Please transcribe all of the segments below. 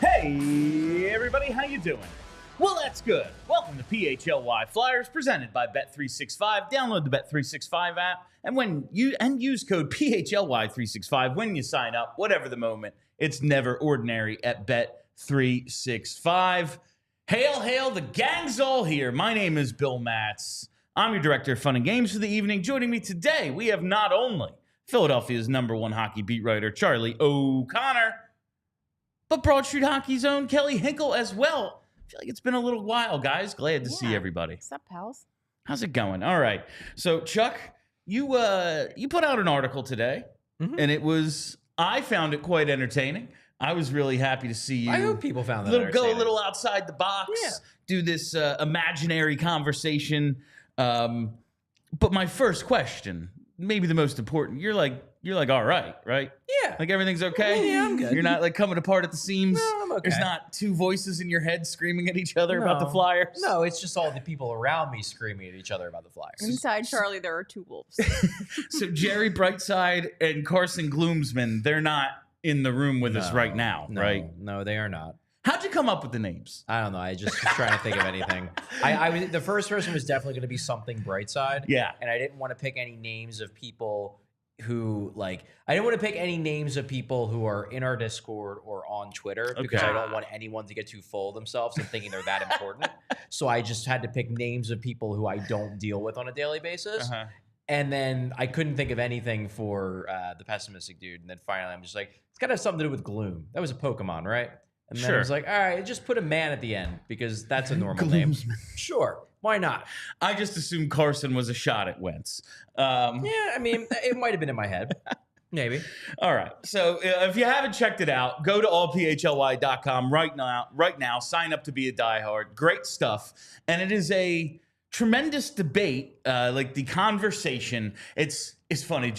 Hey, everybody, how you doing? Well, that's good. Welcome to PHLY Flyers, presented by Bet365. Download the Bet365 app, and use code PHLY365 when you sign up. Whatever the moment, it's never ordinary at Bet365. Hail, hail, the gang's all here. My name is Bill Matz. I'm your director of fun and games for the evening. Joining me today, we have not only Philadelphia's #1 hockey beat writer, Charlie O'Connor, but Broad Street Hockey's own Kelly Hinkle as well. I feel like it's been a little while, guys. Glad to see everybody. What's up, pals? How's it going? All right. So, Chuck, you put out an article today, and I found it quite entertaining. I was really happy to see you. I hope people found that Go a little outside the box. Yeah. Do this imaginary conversation. But my first question, maybe the most important, you're like, all right? Yeah. Like everything's okay? Yeah, I'm good. You're not like coming apart at the seams? No, I'm okay. There's not two voices in your head screaming at each other about the Flyers? No, it's just all the people around me screaming at each other about the Flyers. Inside Charlie, there are two wolves. So Jerry Brightside and Carson Gloomsman, they're not in the room with us right now, right? No, they are not. How'd you come up with the names? I don't know. I just was trying to think of anything. The first person was definitely going to be something Brightside. Yeah. And I didn't want to pick any names of people who I didn't want to pick any names of people who are in our Discord or on Twitter because I don't want anyone to get too full of themselves and thinking they're that important. So I just had to pick names of people who I don't deal with on a daily basis. And then I couldn't think of anything for the pessimistic dude. And then finally I'm just like, it's got to have something to do with gloom. That was a Pokemon, right? And then I was like, all right, just put a man at the end because that's a normal name. Sure. Why not? I just assumed Carson was a shot at Wentz. Yeah, I mean, it might have been in my head. Maybe. All right. So if you haven't checked it out, go to allphly.com right now. Sign up to be a diehard. Great stuff. And it is a tremendous debate. Like the conversation. It's funny.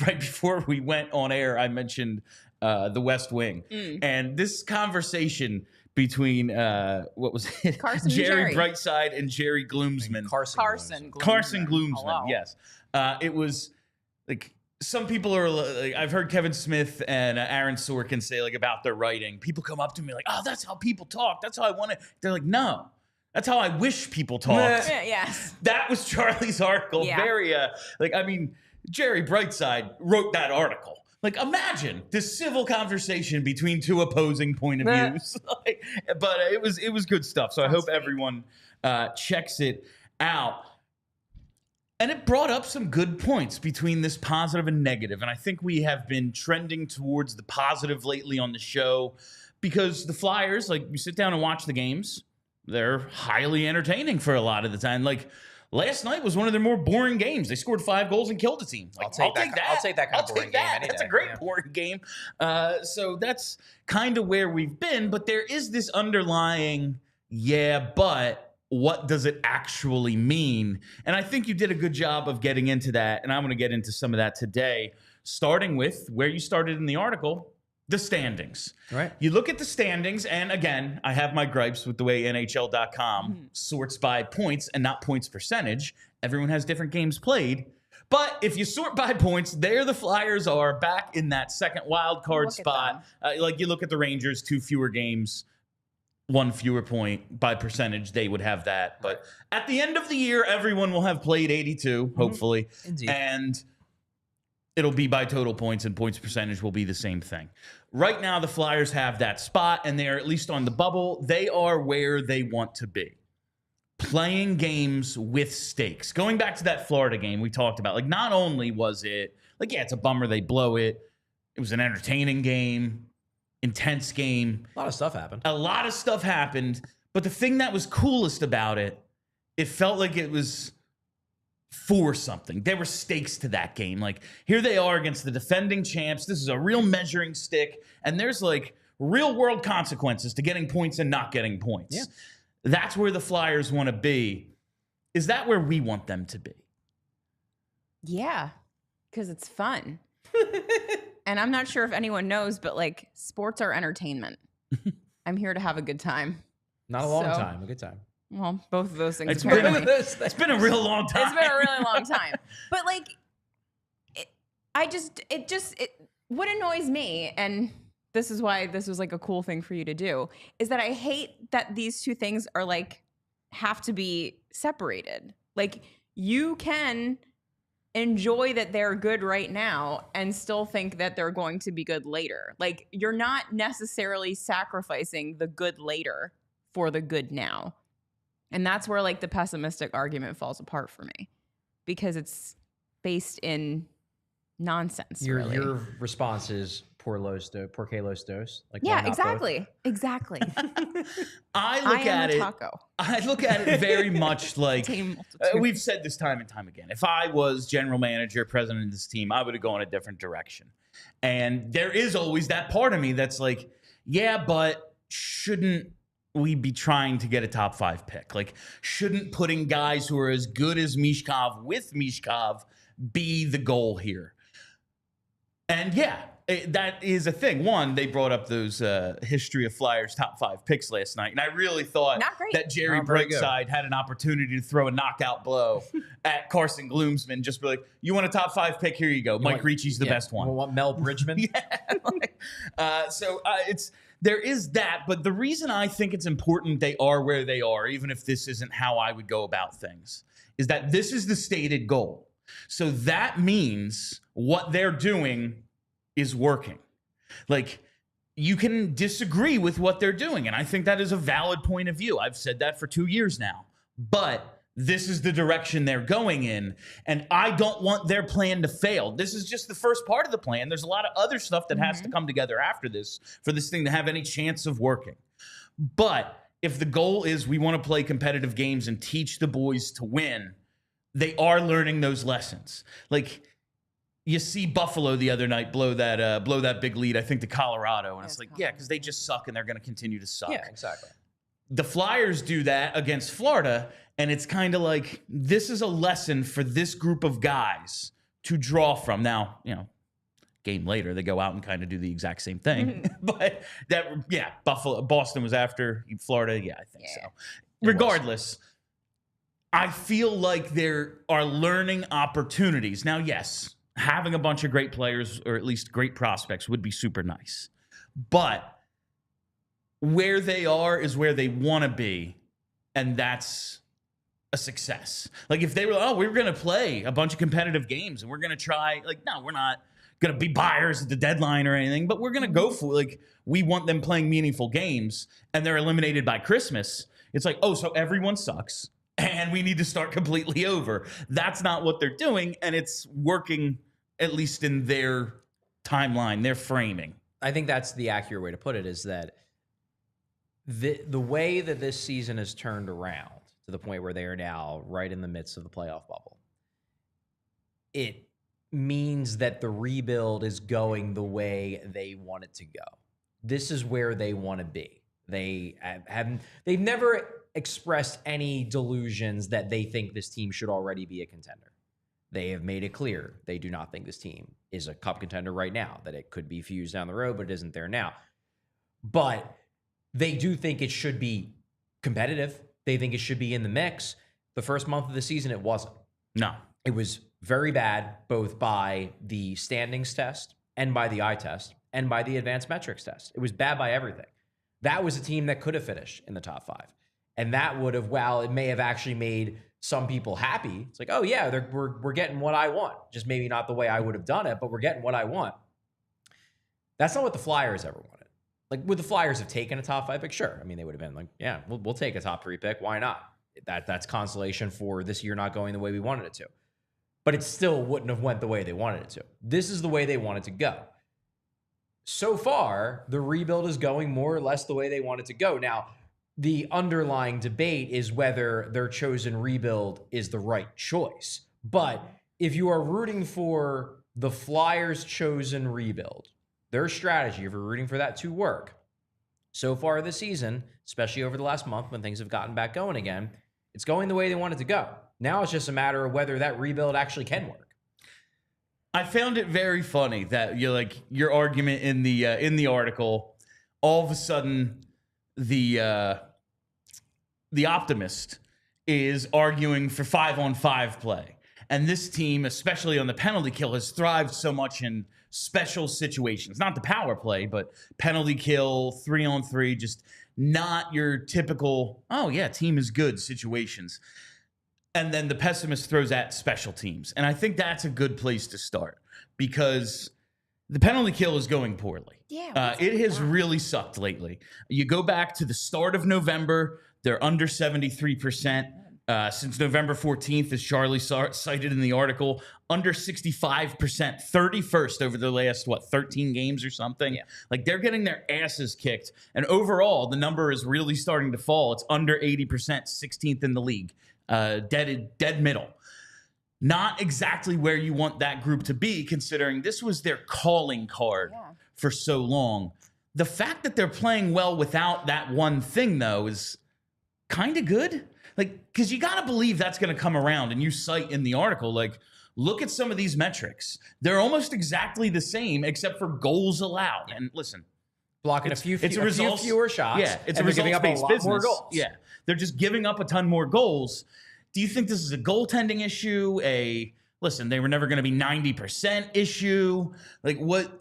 Right before we went on air, I mentioned the West Wing. And this conversation between what was it? Jerry Brightside and Jerry Gloomsman. Carson Gloomsman. Hello. Yes. It was like some people are like, I've heard Kevin Smith and Aaron Sorkin say like about their writing. People come up to me like, "Oh, that's how people talk. That's how I want it." They're like, "No. That's how I wish people talked." Yes. That was Charlie's article. Yeah. Very Jerry Brightside wrote that article. Like, imagine this civil conversation between two opposing point of views. But it was good stuff. So I hope everyone checks it out. And it brought up some good points between this positive and negative. And I think we have been trending towards the positive lately on the show because the Flyers, like, you sit down and watch the games, they're highly entertaining for a lot of the time. Like, last night was one of their more boring games. They scored 5 goals and killed the team. Like, I'll take that. I'll take that kind of boring game any day. That's a great boring game. So that's kind of where we've been. But there is this underlying, but what does it actually mean? And I think you did a good job of getting into that. And I'm going to get into some of that today, starting with where you started in the article, the standings. Right. You look at the standings, and again, I have my gripes with the way NHL.com sorts by points and not points percentage. Everyone has different games played. But if you sort by points, there the Flyers are back in that second wild card spot. Like you look at the Rangers, 2 fewer games, 1 fewer point by percentage. They would have that. But at the end of the year, everyone will have played 82, hopefully. Indeed. And it'll be by total points, and points percentage will be the same thing. Right now, the Flyers have that spot, and they are at least on the bubble. They are where they want to be. Playing games with stakes. Going back to that Florida game we talked about, like, not only was it, like, yeah, it's a bummer they blow it. It was an entertaining game, intense game. A lot of stuff happened. A lot of stuff happened, but the thing that was coolest about it, it felt like it was for something. There were stakes to that game. Like, here they are against the defending champs. This is a real measuring stick. And there's like real world consequences to getting points and not getting points. Yeah. That's where the Flyers want to be. Is that where we want them to be? Yeah, because it's fun. And I'm not sure if anyone knows, but like sports are entertainment. I'm here to have a good time. Not a long time, a good time. Well, both of those things. It's been a real long time. It's been a really long time. But like, what annoys me, and this is why this was like a cool thing for you to do, is that I hate that these two things are like, have to be separated. Like, you can enjoy that they're good right now and still think that they're going to be good later. Like, you're not necessarily sacrificing the good later for the good now. And that's where like the pessimistic argument falls apart for me, because it's based in nonsense. Your response is por que los dos. Like, yeah, exactly. Exactly. I look at it very much like we've said this time and time again. If I was general manager, president of this team, I would have gone a different direction. And there is always that part of me that's like, yeah, but shouldn't we be trying to get a top 5 pick? Like, shouldn't putting guys who are as good as Michkov with Michkov be the goal here? And yeah, that is a thing. One, they brought up those history of Flyers top 5 picks last night, and I really thought that Jerry Brightside had an opportunity to throw a knockout blow at Carson Gloomsman. Just be like, you want a top 5 pick? Here you go. Mike Ricci's the best one. You want Mel Bridgman? There is that, but the reason I think it's important they are where they are, even if this isn't how I would go about things, is that this is the stated goal. So that means what they're doing is working. Like, you can disagree with what they're doing, and I think that is a valid point of view. I've said that for 2 years now. But this is the direction they're going in, and I don't want their plan to fail. This is just the first part of the plan. There's a lot of other stuff that has to come together after this for this thing to have any chance of working. But if the goal is we want to play competitive games and teach the boys to win, they are learning those lessons. Like, you see Buffalo the other night blow that big lead, I think, to Colorado, and it's like, yeah, because they just suck and they're going to continue to suck. Yeah, exactly. The Flyers do that against Florida, and it's kind of like, this is a lesson for this group of guys to draw from. Now, game later, they go out and kind of do the exact same thing. But Boston was after Florida. Yeah, I think so. Regardless, I feel like there are learning opportunities. Now, yes, having a bunch of great players, or at least great prospects, would be super nice. But where they are is where they want to be, and that's a success. Like, if they were, we're going to play a bunch of competitive games and we're going to try, like, no, we're not going to be buyers at the deadline or anything, but we're going to go for, like, we want them playing meaningful games, and they're eliminated by Christmas. It's like, so everyone sucks and we need to start completely over. That's not what they're doing, and it's working, at least in their timeline, their framing. I think that's the accurate way to put it, is that the way that this season has turned around to the point where they are now right in the midst of the playoff bubble, it means that the rebuild is going the way they want it to go. This is where they want to be. They've never expressed any delusions that they think this team should already be a contender. They have made it clear they do not think this team is a cup contender right now, that it could be fused down the road, but it isn't there now. But they do think it should be competitive. They think it should be in the mix. The first month of the season, it wasn't. No. It was very bad, both by the standings test and by the eye test and by the advanced metrics test. It was bad by everything. That was a team that could have finished in the top 5. And that would have, while it may have actually made some people happy, it's like, oh yeah, we're getting what I want. Just maybe not the way I would have done it, but we're getting what I want. That's not what the Flyers ever wanted. Like, would the Flyers have taken a top 5 pick? Sure. I mean, they would have been like, yeah, we'll take a top 3 pick. Why not? That's consolation for this year not going the way we wanted it to. But it still wouldn't have went the way they wanted it to. This is the way they wanted to go. So far, the rebuild is going more or less the way they want it to go. Now, the underlying debate is whether their chosen rebuild is the right choice. But if you are rooting for the Flyers' chosen rebuild, their strategy, if you're rooting for that to work, so far this season, especially over the last month when things have gotten back going again, it's going the way they want it to go. Now it's just a matter of whether that rebuild actually can work. I found it very funny that your argument in the article, all of a sudden the optimist is arguing for 5-on-5 play. And this team, especially on the penalty kill, has thrived so much in special situations. Not the power play, but penalty kill, 3-on-3, just not your typical, oh yeah, team is good situations. And then the pessimist throws at special teams. And I think that's a good place to start because the penalty kill is going poorly. Yeah. It has really sucked lately. You go back to the start of November, they're under 73%. Since November 14th, as Charlie cited in the article, under 65%, 31st over the last, 13 games or something? Yeah. Like, they're getting their asses kicked. And overall, the number is really starting to fall. It's under 80%, 16th in the league. Dead middle. Not exactly where you want that group to be, considering this was their calling card for so long. The fact that they're playing well without that one thing, though, is kind of good. Like, because you got to believe that's going to come around. And you cite in the article, look at some of these metrics. They're almost exactly the same, except for goals allowed. And listen, blocking a few fewer shots. Yeah, it's a results-based business. More goals. Yeah, they're just giving up a ton more goals. Do you think this is a goaltending issue? Listen, they were never going to be 90% issue. Like, what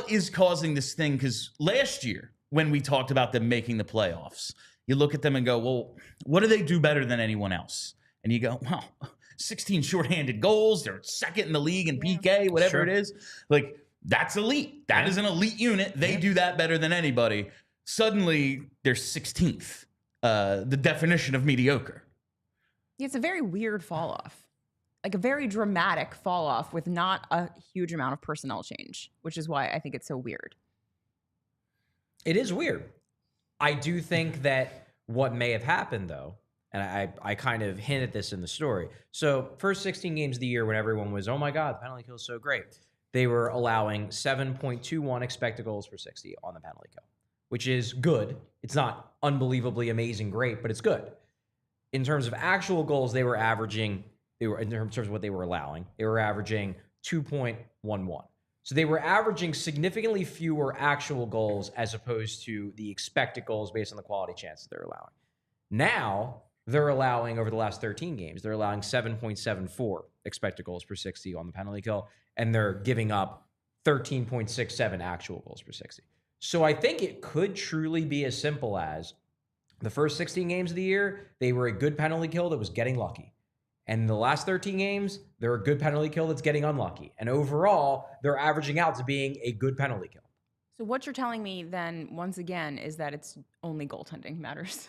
is causing this thing? Because last year, when we talked about them making the playoffs, you look at them and go, well, what do they do better than anyone else? And you go, well, 16 shorthanded goals. They're second in the league in PK, whatever it is. Like, that's elite. That is an elite unit. They do that better than anybody. Suddenly, they're 16th. The definition of mediocre. Yeah, it's a very weird fall off. Like a very dramatic fall off with not a huge amount of personnel change, which is why I think it's so weird. It is weird. I do think that what may have happened, though, and I kind of hinted this in the story. So first 16 games of the year when everyone was, oh my God, the penalty kill is so great. They were allowing 7.21 expected goals per 60 on the penalty kill, which is good. It's not unbelievably amazing great, but it's good. In terms of actual goals, in terms of what they were allowing, they were averaging 2.11. So they were averaging significantly fewer actual goals as opposed to the expected goals based on the quality chances they're allowing. Now, they're allowing, over the last 13 games, they're allowing 7.74 expected goals per 60 on the penalty kill, and they're giving up 13.67 actual goals per 60. So I think it could truly be as simple as the first 16 games of the year, they were a good penalty kill that was getting lucky. And in the last 13 games, they're a good penalty kill that's getting unlucky. And overall, they're averaging out to being a good penalty kill. So what you're telling me then, once again, is that it's only goaltending matters.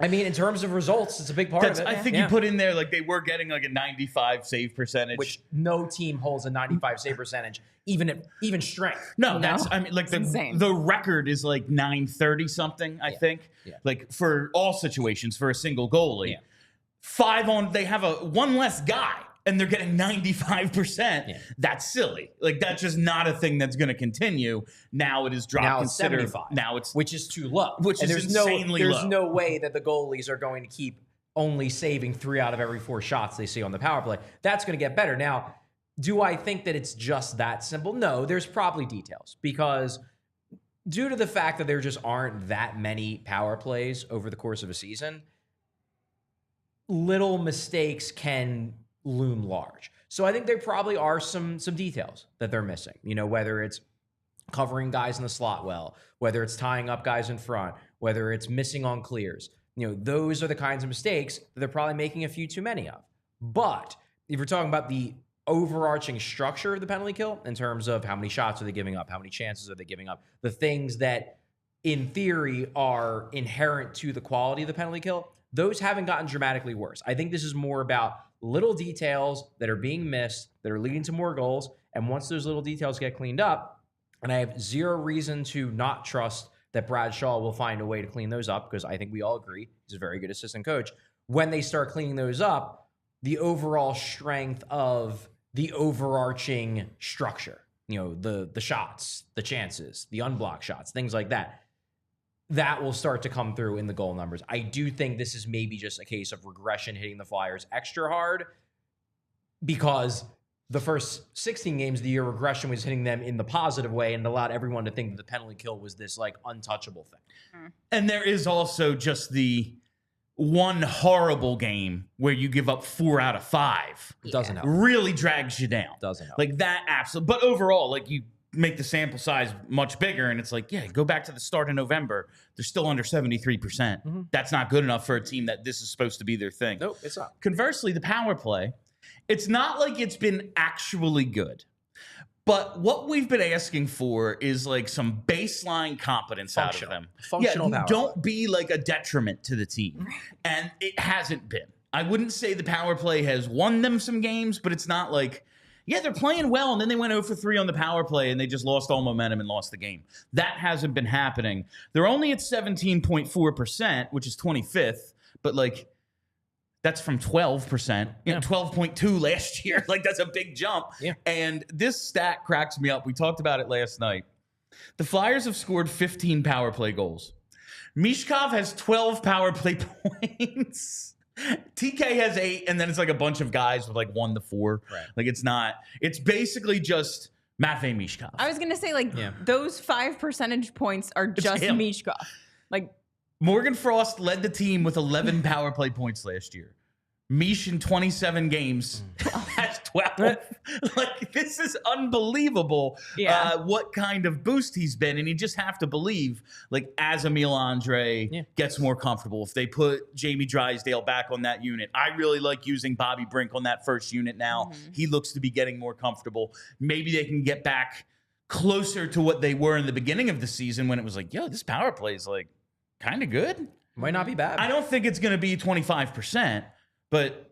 I mean, in terms of results, it's a big part of it. I think you put in there, they were getting a 95 save percentage. Which no team holds a 95 save percentage, even strength. No, the record is 930 something, I think. Yeah. For all situations, for a single goalie. Yeah. They have one less guy and they're getting 95%. Yeah. That's silly. That's just not a thing that's going to continue. Now it is dropped. Now it's 75. Which is too low. There's no way that the goalies are going to keep only saving 3 out of every 4 shots they see on the power play. That's going to get better. Now, do I think that it's just that simple? No, there's probably details because due to the fact that there just aren't that many power plays over the course of a season, little mistakes can loom large. So I think there probably are some details that they're missing. Whether it's covering guys in the slot well, whether it's tying up guys in front, whether it's missing on clears. Those are the kinds of mistakes that they're probably making a few too many of. But if you're talking about the overarching structure of the penalty kill in terms of how many shots are they giving up, how many chances are they giving up, the things that in theory are inherent to the quality of the penalty kill, those haven't gotten dramatically worse. I think this is more about little details that are being missed, that are leading to more goals. And once those little details get cleaned up, and I have zero reason to not trust that Brad Shaw will find a way to clean those up, because I think we all agree he's a very good assistant coach. When they start cleaning those up, the overall strength of the overarching structure. The shots, the chances, the unblocked shots, things like that. That will start to come through in the goal numbers. I do think this is maybe just a case of regression hitting the Flyers extra hard because the first 16 games of the year, regression was hitting them in the positive way and allowed everyone to think that the penalty kill was this like untouchable thing. And there is also just the one horrible game where you give up 4 out of 5. It doesn't help. Really drags you down. Doesn't help. Like that absolutely. But overall, like you make the sample size much bigger and it's like, yeah, go back to the start of November. They're still under 73%. That's not good enough for a team that this is supposed to be their thing. Nope, it's not. Conversely, the power play, it's not like it's been actually good. But what we've been asking for is like some baseline competence out of them. Functional power. Don't be like a detriment to the team. And it hasn't been. I wouldn't say the power play has won them some games, but it's not like, yeah, they're playing well, and then they went 0 for 3 on the power play, and they just lost all momentum and lost the game. That hasn't been happening. They're only at 17.4%, which is 25th, but like that's from 12%, 12.2 last year. Like that's a big jump. Yeah. And this stat cracks me up. We talked about it last night. The Flyers have scored 15 power play goals. Michkov has 12 power play points. TK has 8, and then it's like a bunch of guys with like 1 to 4. Right. Like it's basically just Matvei Michkov. I was going to say, like, those 5 percentage points are just Michkov. Like, Morgan Frost led the team with 11 power play points last year. Mish in 27 games has 12. Like, this is unbelievable what kind of boost he's been. And you just have to believe, like, as Emil Andre gets more comfortable, if they put Jamie Drysdale back on that unit. I really like using Bobby Brink on that first unit now. He looks to be getting more comfortable. Maybe they can get back closer to what they were in the beginning of the season when it was like, yo, this power play is, like, kind of good. Might not be bad. I don't think it's going to be 25%. But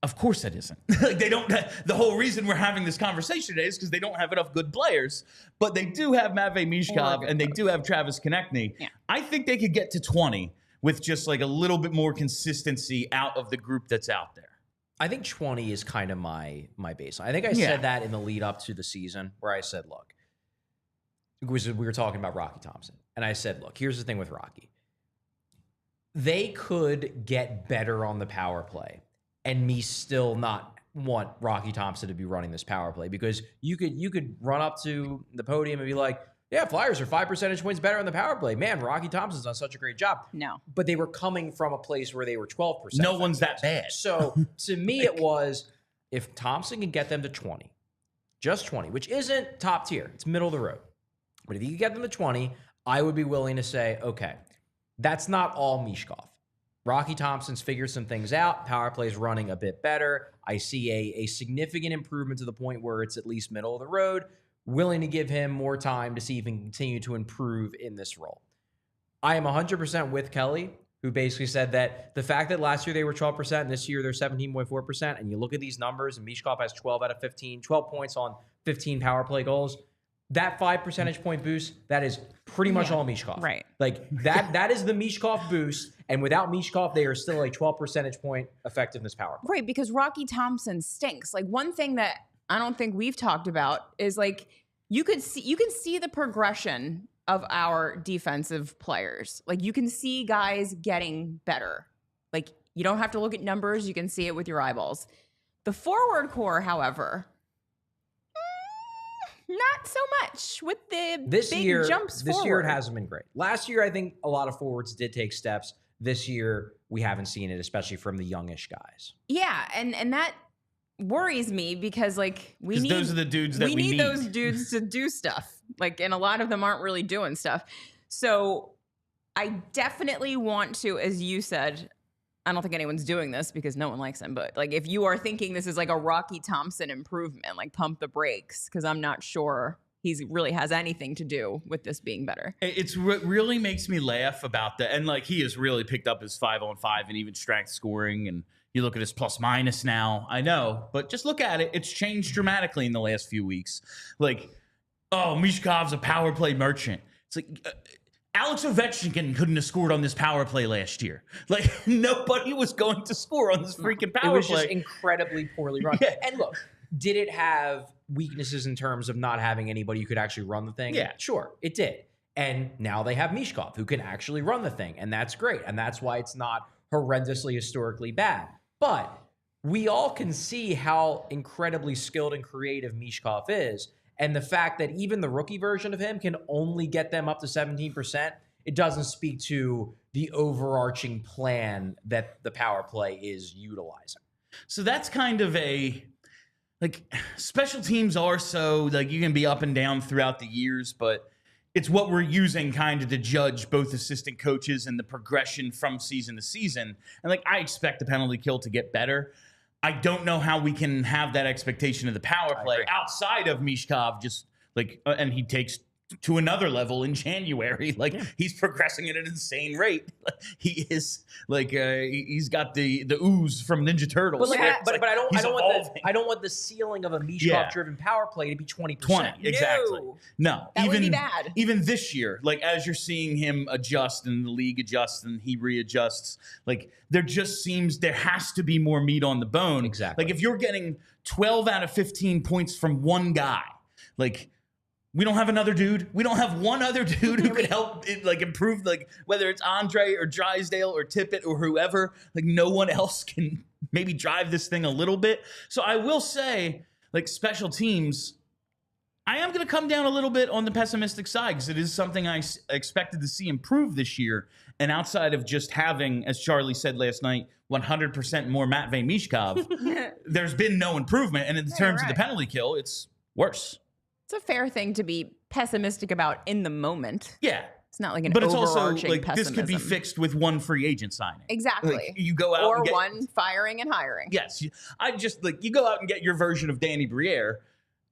of course that isn't. Like they don't. The whole reason we're having this conversation today is because they don't have enough good players. But they do have Matvei Michkov and they do have Travis Konecny. Yeah. I think they could get to 20 with just like a little bit more consistency out of the group that's out there. I think 20 is kind of my baseline. I think I said that in the lead up to the season where I said, look, we were talking about Rocky Thompson. And I said, look, here's the thing with Rocky. They could get better on the power play and me still not want Rocky Thompson to be running this power play because you could run up to the podium and be like, yeah, Flyers are 5 percentage points better on the power play. Man, Rocky Thompson's done such a great job. No. But they were coming from a place where they were 12%. No one's that bad. So to me, it was if Thompson can get them to 20, just 20, which isn't top tier. It's middle of the road. But if you can get them to 20, I would be willing to say, okay, that's not all Michkov. Rocky Thompson's figured some things out. Power play's running a bit better. I see a significant improvement to the point where it's at least middle of the road. Willing to give him more time to see if he can continue to improve in this role. I am 100% with Kelly, who basically said that the fact that last year they were 12% and this year they're 17.4%, and you look at these numbers, and Michkov has 12 out of 15, 12 points on 15 power play goals. That 5 percentage point boost, that is pretty much all Michkov. Right. Like that is the Michkov boost. And without Michkov, they are still a 12 percentage point effectiveness power play. Right, because Rocky Thompson stinks. Like one thing that I don't think we've talked about is like you can see the progression of our defensive players. Like you can see guys getting better. Like you don't have to look at numbers, you can see it with your eyeballs. The forward core, however, not so much with the big jumps forward. This year it hasn't been great. Last year, I think a lot of forwards did take steps. This year, we haven't seen it, especially from the youngish guys. Yeah, and that worries me because like those are the dudes that we need. Those dudes to do stuff. Like, and a lot of them aren't really doing stuff. So I definitely want to, as you said, I don't think anyone's doing this because no one likes him, but like if you are thinking this is like a Rocky Thompson improvement, like pump the brakes because I'm not sure he really has anything to do with this being better. It's really makes me laugh about that. And like he has really picked up his 5-on-5 and even strength scoring. And you look at his plus minus now. I know, but just look at it. It's changed dramatically in the last few weeks. Like, oh, Michkov's a power play merchant. It's like Alex Ovechkin couldn't have scored on this power play last year. Like, nobody was going to score on this freaking power play. It was just incredibly poorly run. Yeah. And look, did it have weaknesses in terms of not having anybody who could actually run the thing? Yeah. Sure, it did. And now they have Michkov, who can actually run the thing, and that's great. And that's why it's not horrendously historically bad. But we all can see how incredibly skilled and creative Michkov is. And the fact that even the rookie version of him can only get them up to 17%, it doesn't speak to the overarching plan that the power play is utilizing. So that's kind of special teams are so, like, you can be up and down throughout the years, but it's what we're using kind of to judge both assistant coaches and the progression from season to season. And, like, I expect the penalty kill to get better. I don't know how we can have that expectation of the power play outside of Michkov, just like, and he takes to another level in January. Like, he's progressing at an insane rate. He is like, he's got the ooze from Ninja Turtles. But I don't want the ceiling of a Michkov driven power play to be 20%. 20, exactly. No, that would be bad. Even this year, like, as you're seeing him adjust and the league adjusts and he readjusts, like, there just seems there has to be more meat on the bone. Exactly. Like, if you're getting 12 out of 15 points from one guy, like, we don't have another dude. We don't have one other dude who could help it, like, improve, like, whether it's Andre or Drysdale or Tippett or whoever. Like, no one else can maybe drive this thing a little bit. So I will say, like, special teams, I am going to come down a little bit on the pessimistic side because it is something I expected to see improve this year. And outside of just having, as Charlie said last night, 100% more Matvei Michkov, there's been no improvement. And in terms of the penalty kill, it's worse. It's a fair thing to be pessimistic about in the moment. Yeah. It's not like an but it's overarching also like pessimism. This could be fixed with one free agent signing. Exactly. Like, you go out or and get, one firing and hiring. Yes. I just, like, you go out and get your version of Danny Briere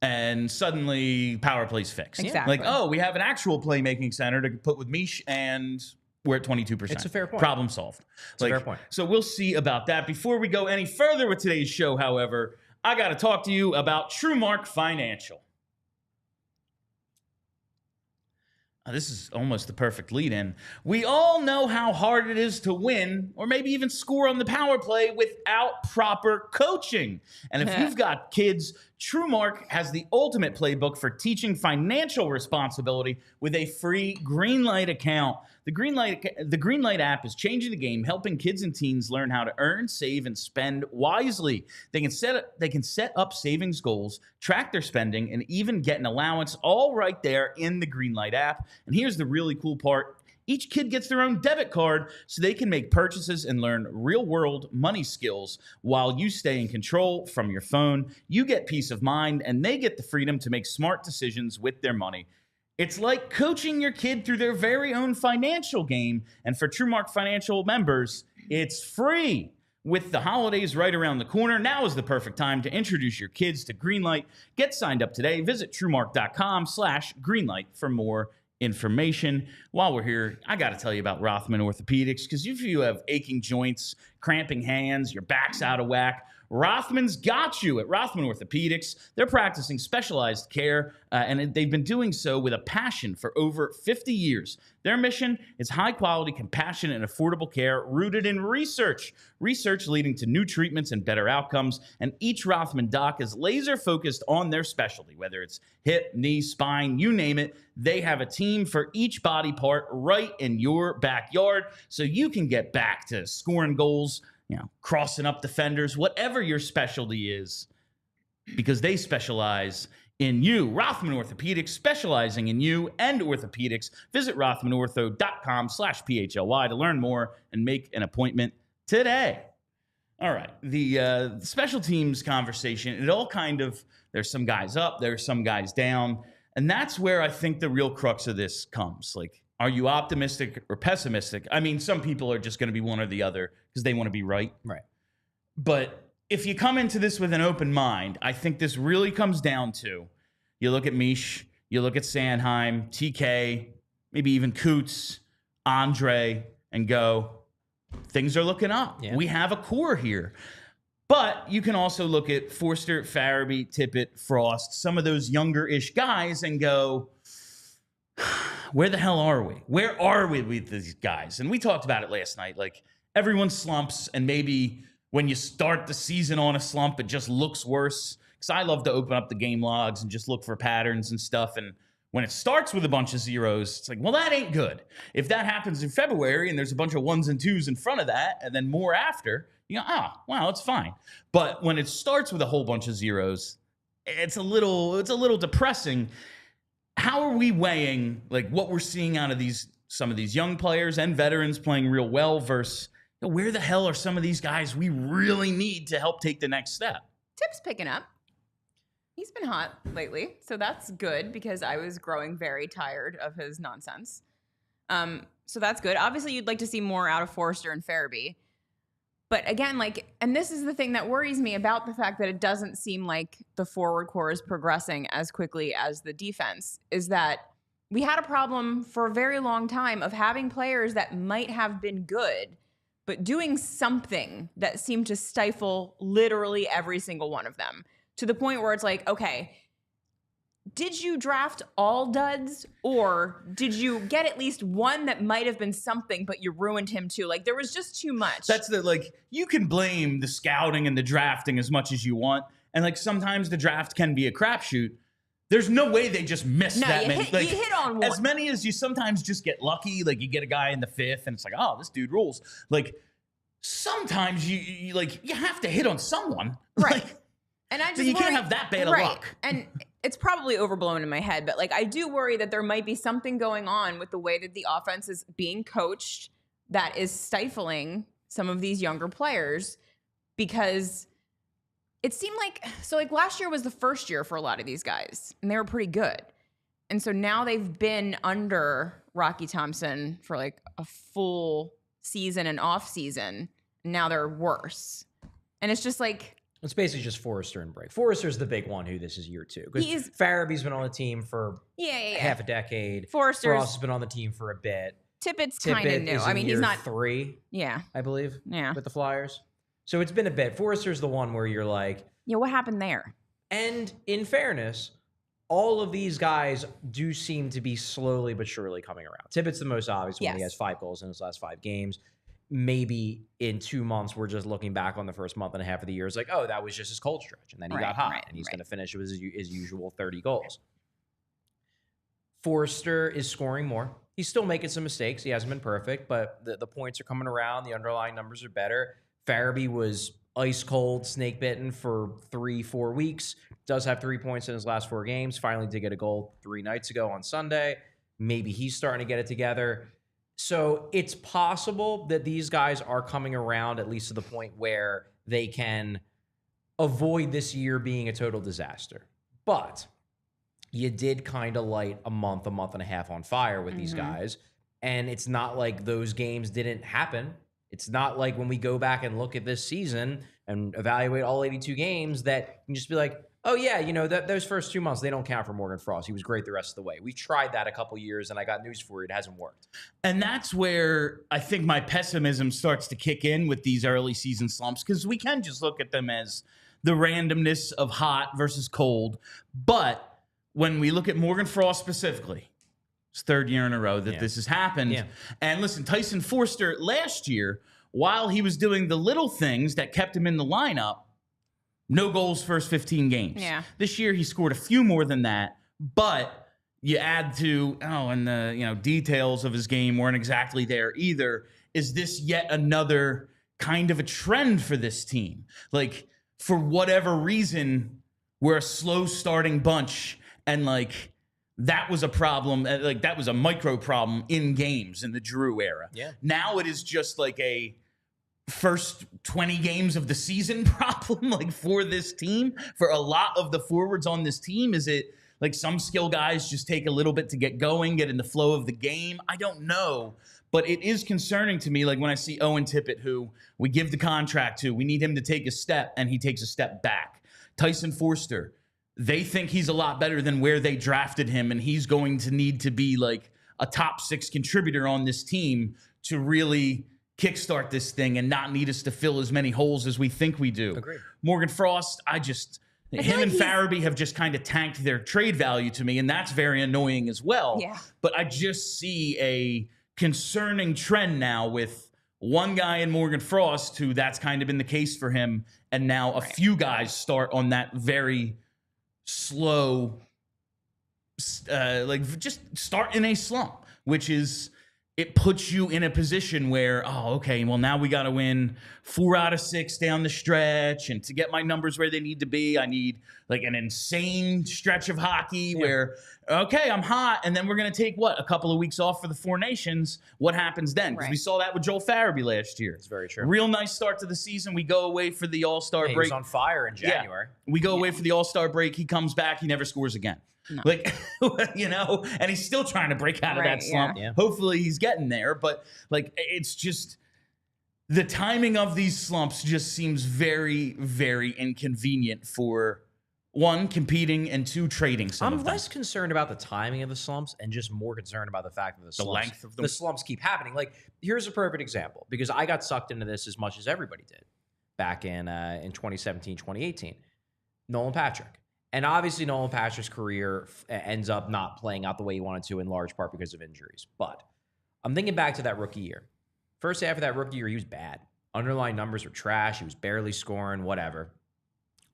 and suddenly power play's fixed. Exactly. Like, oh, we have an actual playmaking center to put with Mish and we're at 22%. It's a fair point. Problem solved. It's a fair point. So we'll see about that. Before we go any further with today's show, however, I got to talk to you about TrueMark Financial. This is almost the perfect lead-in. We all know how hard it is to win or maybe even score on the power play without proper coaching. And if you've got kids, TrueMark has the ultimate playbook for teaching financial responsibility with a free Greenlight account. The Greenlight app is changing the game, helping kids and teens learn how to earn, save, and spend wisely. They can set up savings goals, track their spending, and even get an allowance all right there in the Greenlight app. And here's the really cool part. Each kid gets their own debit card so they can make purchases and learn real-world money skills while you stay in control from your phone. You get peace of mind, and they get the freedom to make smart decisions with their money. It's like coaching your kid through their very own financial game. And for TrueMark Financial members, it's free. With the holidays right around the corner, now is the perfect time to introduce your kids to Greenlight. Get signed up today. Visit TrueMark.com/Greenlight for more information. While we're here, I got to tell you about Rothman Orthopedics, because if you have aching joints, cramping hands, your back's out of whack, Rothman's got you. At Rothman Orthopedics, they're practicing specialized care, and they've been doing so with a passion for over 50 years. Their mission is high-quality, compassionate, and affordable care rooted in research leading to new treatments and better outcomes. And each Rothman doc is laser-focused on their specialty, whether it's hip, knee, spine, you name it. They have a team for each body part right in your backyard, so you can get back to scoring goals, crossing up defenders, whatever your specialty is, because they specialize in you. Rothman Orthopedics, specializing in you and orthopedics. Visit rothmanortho.com/PHLY to learn more and make an appointment today. All right, the special teams conversation, it all kind of, there's some guys up, there's some guys down, and that's where I think the real crux of this comes. Like, are you optimistic or pessimistic? I mean, some people are just going to be one or the other because they want to be right. Right. But if you come into this with an open mind, I think this really comes down to, you look at Mish, you look at Sanheim, TK, maybe even Coots, Andre, and go, things are looking up. Yeah. We have a core here. But you can also look at Forster, Farabee, Tippett, Frost, some of those younger-ish guys and go, where the hell are we? Where are we with these guys? And we talked about it last night. Like, everyone slumps, and maybe when you start the season on a slump, it just looks worse. Because I love to open up the game logs and just look for patterns and stuff. And when it starts with a bunch of zeros, it's like, well, that ain't good. If that happens in February and there's a bunch of ones and twos in front of that, and then more after, you go, wow, it's fine. But when it starts with a whole bunch of zeros, it's a little depressing. How are we weighing like what we're seeing out of some of these young players and veterans playing real well versus where the hell are some of these guys we really need to help take the next step? Tip's picking up. He's been hot lately, so that's good because I was growing very tired of his nonsense. So that's good. Obviously, you'd like to see more out of Forster and Farabee. But again, and this is the thing that worries me about the fact that it doesn't seem like the forward core is progressing as quickly as the defense, is that we had a problem for a very long time of having players that might have been good, but doing something that seemed to stifle literally every single one of them. To the point where it's like, okay, did you draft all duds, or did you get at least one that might have been something, but you ruined him too? Like, there was just too much. That's you can blame the scouting and the drafting as much as you want. And sometimes the draft can be a crapshoot. There's no way they just missed that many. You hit on one. As many as you sometimes just get lucky. Like, you get a guy in the 5th and it's like, oh, this dude rules. Like, sometimes you have to hit on someone. Right. And I just you can't have that bad of luck. And it's probably overblown in my head, but I do worry that there might be something going on with the way that the offense is being coached that is stifling some of these younger players, because it seemed like last year was the first year for a lot of these guys and they were pretty good. And so now they've been under Rocky Thompson for a full season and off season. And now they're worse. And it's just it's basically just Forster and Brink. Forster's the big one who this is year 2. Because Farabee's been on the team for half a decade. Frost has been on the team for a bit. Tippett's kind of new. I mean, he's not 3. Yeah. I believe. Yeah. With the Flyers. So it's been a bit. Forster's the one where you're like, yeah, what happened there? And in fairness, all of these guys do seem to be slowly but surely coming around. Tippett's the most obvious one. He has 5 goals in his last 5 games. Maybe in 2 months, we're just looking back on the first month and a half of the year. It's like, oh, that was just his cold stretch. And then he got hot. And he's going to finish with his usual 30 goals. Forster is scoring more. He's still making some mistakes. He hasn't been perfect, but the points are coming around. The underlying numbers are better. Farabee was ice cold, snake bitten for 3-4 weeks. Does have 3 points in his last 4 games. Finally did get a goal 3 nights ago on Sunday. Maybe he's starting to get it together. So it's possible that these guys are coming around at least to the point where they can avoid this year being a total disaster. But you did kind of light a month and a half on fire with these guys. And it's not like those games didn't happen. It's not like when we go back and look at this season and evaluate all 82 games that you can just be like, oh, yeah, those first 2 months, they don't count for Morgan Frost. He was great the rest of the way. We've tried that a couple years, and I got news for you. It hasn't worked. And that's where I think my pessimism starts to kick in with these early season slumps, because we can just look at them as the randomness of hot versus cold. But when we look at Morgan Frost specifically, it's 3rd year in a row that this has happened. Yeah. And listen, Tyson Forster last year, while he was doing the little things that kept him in the lineup, no goals first 15 games. Yeah. This year he scored a few more than that, but you add to, and the details of his game weren't exactly there either. Is this yet another kind of a trend for this team? Like, for whatever reason, we're a slow starting bunch, and that was a problem. That was a micro problem in games in the Drew era. Yeah. Now it is just a first 20 games of the season problem, for this team. For a lot of the forwards on this team, is it some skill guys just take a little bit to get going, get in the flow of the game? I don't know, but it is concerning to me. When I see Owen Tippett, who we give the contract to, we need him to take a step, and he takes a step back. Tyson Forster, they think he's a lot better than where they drafted him, and he's going to need to be a top 6 contributor on this team to really kickstart this thing and not need us to fill as many holes as we think we do. Agreed. Morgan Frost, Him and Farabee have just kind of tanked their trade value to me, and that's very annoying as well. Yeah. But I just see a concerning trend now with one guy in Morgan Frost, who that's kind of been the case for him, and now a few guys start on that very slow, just start in a slump, which is, it puts you in a position where, oh, okay, well, now we got to win 4 out of 6 down the stretch. And to get my numbers where they need to be, I need like an insane stretch of hockey where, okay, I'm hot. And then we're going to take, a couple of weeks off for the Four Nations. What happens then? Because we saw that with Joel Farabee last year. It's very true. Real nice start to the seation. We go away for the All-Star break. He was on fire in January. Yeah. We go away for the All-Star break. He comes back. He never scores again. No. Like, and he's still trying to break out of that slump. Yeah. Hopefully he's getting there. But like, it's just, the timing of these slumps just seems very, very inconvenient for, one, competing, and two, trading some of them. I'm less concerned about the timing of the slumps and just more concerned about the fact that the length of the slumps keep happening. Like, here's a perfect example, because I got sucked into this as much as everybody did back in 2017, 2018. Nolan Patrick. And obviously, Nolan Patrick's career ends up not playing out the way he wanted to, in large part because of injuries. But I'm thinking back to that rookie year. First half of that rookie year, he was bad. Underlying numbers were trash. He was barely scoring, whatever.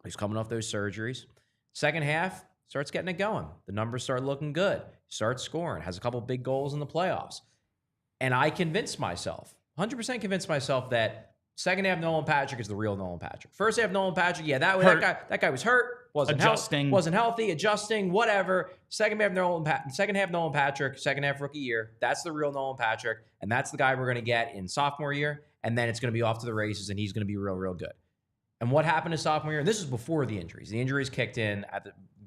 He's coming off those surgeries. Second half, starts getting it going. The numbers start looking good. Starts scoring. Has a couple big goals in the playoffs. And I convinced myself, 100% convinced myself, that second half Nolan Patrick is the real Nolan Patrick. First half Nolan Patrick, that guy was hurt. Wasn't healthy, adjusting, whatever. Second half Nolan Patrick, second half rookie year. That's the real Nolan Patrick, and that's the guy we're going to get in sophomore year, and then it's going to be off to the races, and he's going to be real, real good. And what happened to sophomore year? And this is before the injuries. The injuries kicked in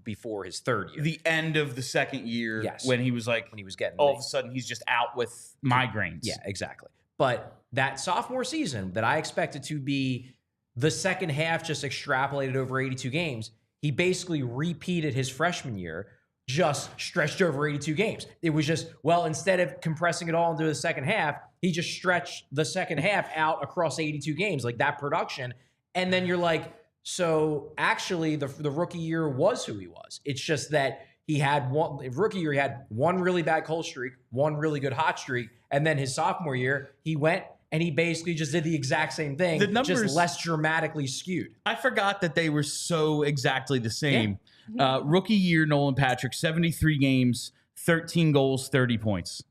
before his third year. The end of the second year, when he was getting all of a sudden he's just out with migraines. Yeah, exactly. But that sophomore season that I expected to be the second half just extrapolated over 82 games, he basically repeated his freshman year, just stretched over 82 games. It was just, instead of compressing it all into the second half, he just stretched the second half out across 82 games, like that production. And then you're like, so actually the rookie year was who he was. It's just that he had rookie year, he had one really bad cold streak, one really good hot streak. And then his sophomore year, he went and he basically just did the exact same thing, the numbers, just less dramatically skewed. I forgot that they were so exactly the same. Yeah. Rookie year, Nolan Patrick, 73 games, 13 goals, 30 points.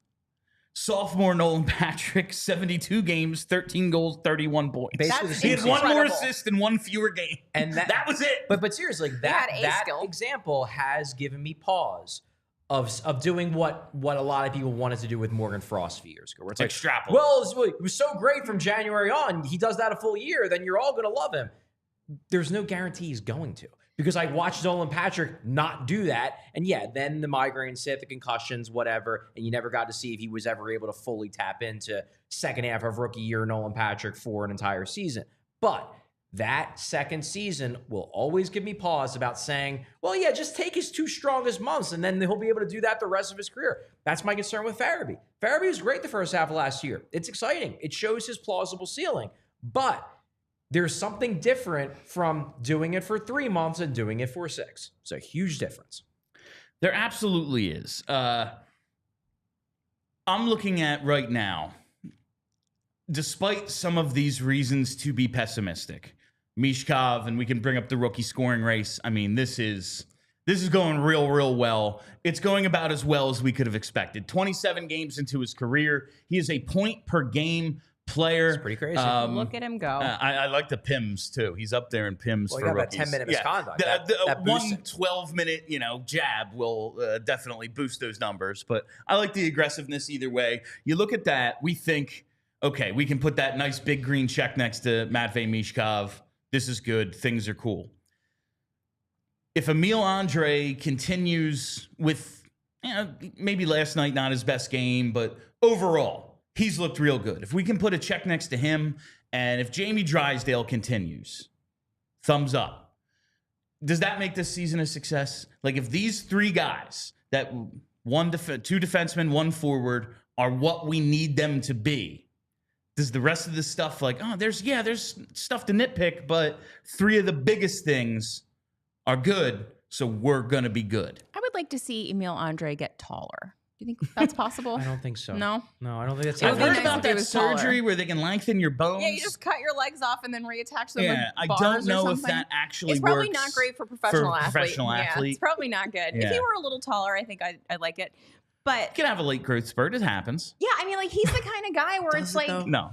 Sophomore Nolan Patrick, 72 games, 13 goals, 31 points. He had one more assist and one fewer game. And that was it. But seriously, that example has given me pause of doing what a lot of people wanted to do with Morgan Frost a few years ago. Where it's like, extrapolate. It was so great from January on. He does that a full year, then you're all going to love him. There's no guarantee he's going to. Because I watched Nolan Patrick not do that. And then the migraines hit, the concussions, whatever. And you never got to see if he was ever able to fully tap into second half of rookie year Nolan Patrick for an entire season. But that second season will always give me pause about saying, just take his 2 strongest months and then he'll be able to do that the rest of his career. That's my concern with Farabee. Farabee was great the first half of last year. It's exciting. It shows his plausible ceiling. But there's something different from doing it for 3 months and doing it for 6. It's a huge difference. There absolutely is. I'm looking at right now, despite some of these reasons to be pessimistic, Michkov, and we can bring up the rookie scoring race. I mean, this is going real, real well. It's going about as well as we could have expected. 27 games into his career, he is a point per game player. It's pretty crazy. Look at him go. I like the PIMS too. He's up there in PIMS for rookies. 10-minute misconduct. The 12-minute, jab will definitely boost those numbers. But I like the aggressiveness either way. You look at that, we think, okay, we can put that nice big green check next to Matvei Michkov. This is good. Things are cool. If Emil Andre continues with, maybe last night not his best game, but overall, he's looked real good. If we can put a check next to him, and if Jamie Drysdale continues, thumbs up. Does that make this season a success? Like, if these 3 guys, that 2 defensemen, 1 forward, are what we need them to be, does the rest of the stuff there's stuff to nitpick, but 3 of the biggest things are good, so we're going to be good. I would like to see Emil Andre get taller. Do you think that's possible? I don't think so. No? No, I don't think that's I've heard nice about if he that was taller. surgery where they can lengthen your bones. Yeah, you just cut your legs off and then reattach them Yeah, I with bars don't know or if something. that actually It's probably works not great for professional professional Yeah, athlete. it's probably not good. If Yeah. he were a little taller, I think I'd like it. But You can have a late growth spurt. It happens. yeah, I mean, like he's the kind of guy where it's like, No.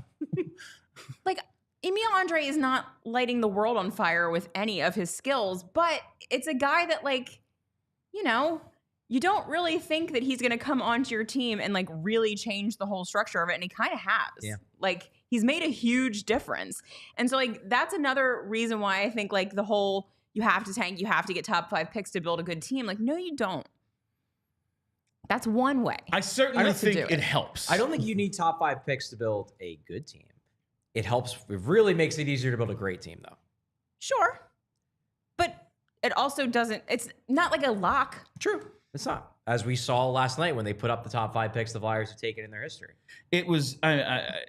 like Emil Andre is not lighting the world on fire with any of his skills, but it's a guy that like, you know, you don't really think that he's going to come onto your team and like really change the whole structure of it. And he kind of has. Yeah. Like he's made a huge difference. And so like that's another reason why I think like the whole you have to tank, you have to get top 5 picks to build a good team. Like, no, you don't. That's one way. I certainly to think do it it. helps. I don't think you need top 5 picks to build a good team. It helps. It really makes it easier to build a great team, though. Sure. But it also doesn't, it's not like a lock. True. It's not. As we saw last night when they put up the top 5 picks the Flyers have taken in their history. It was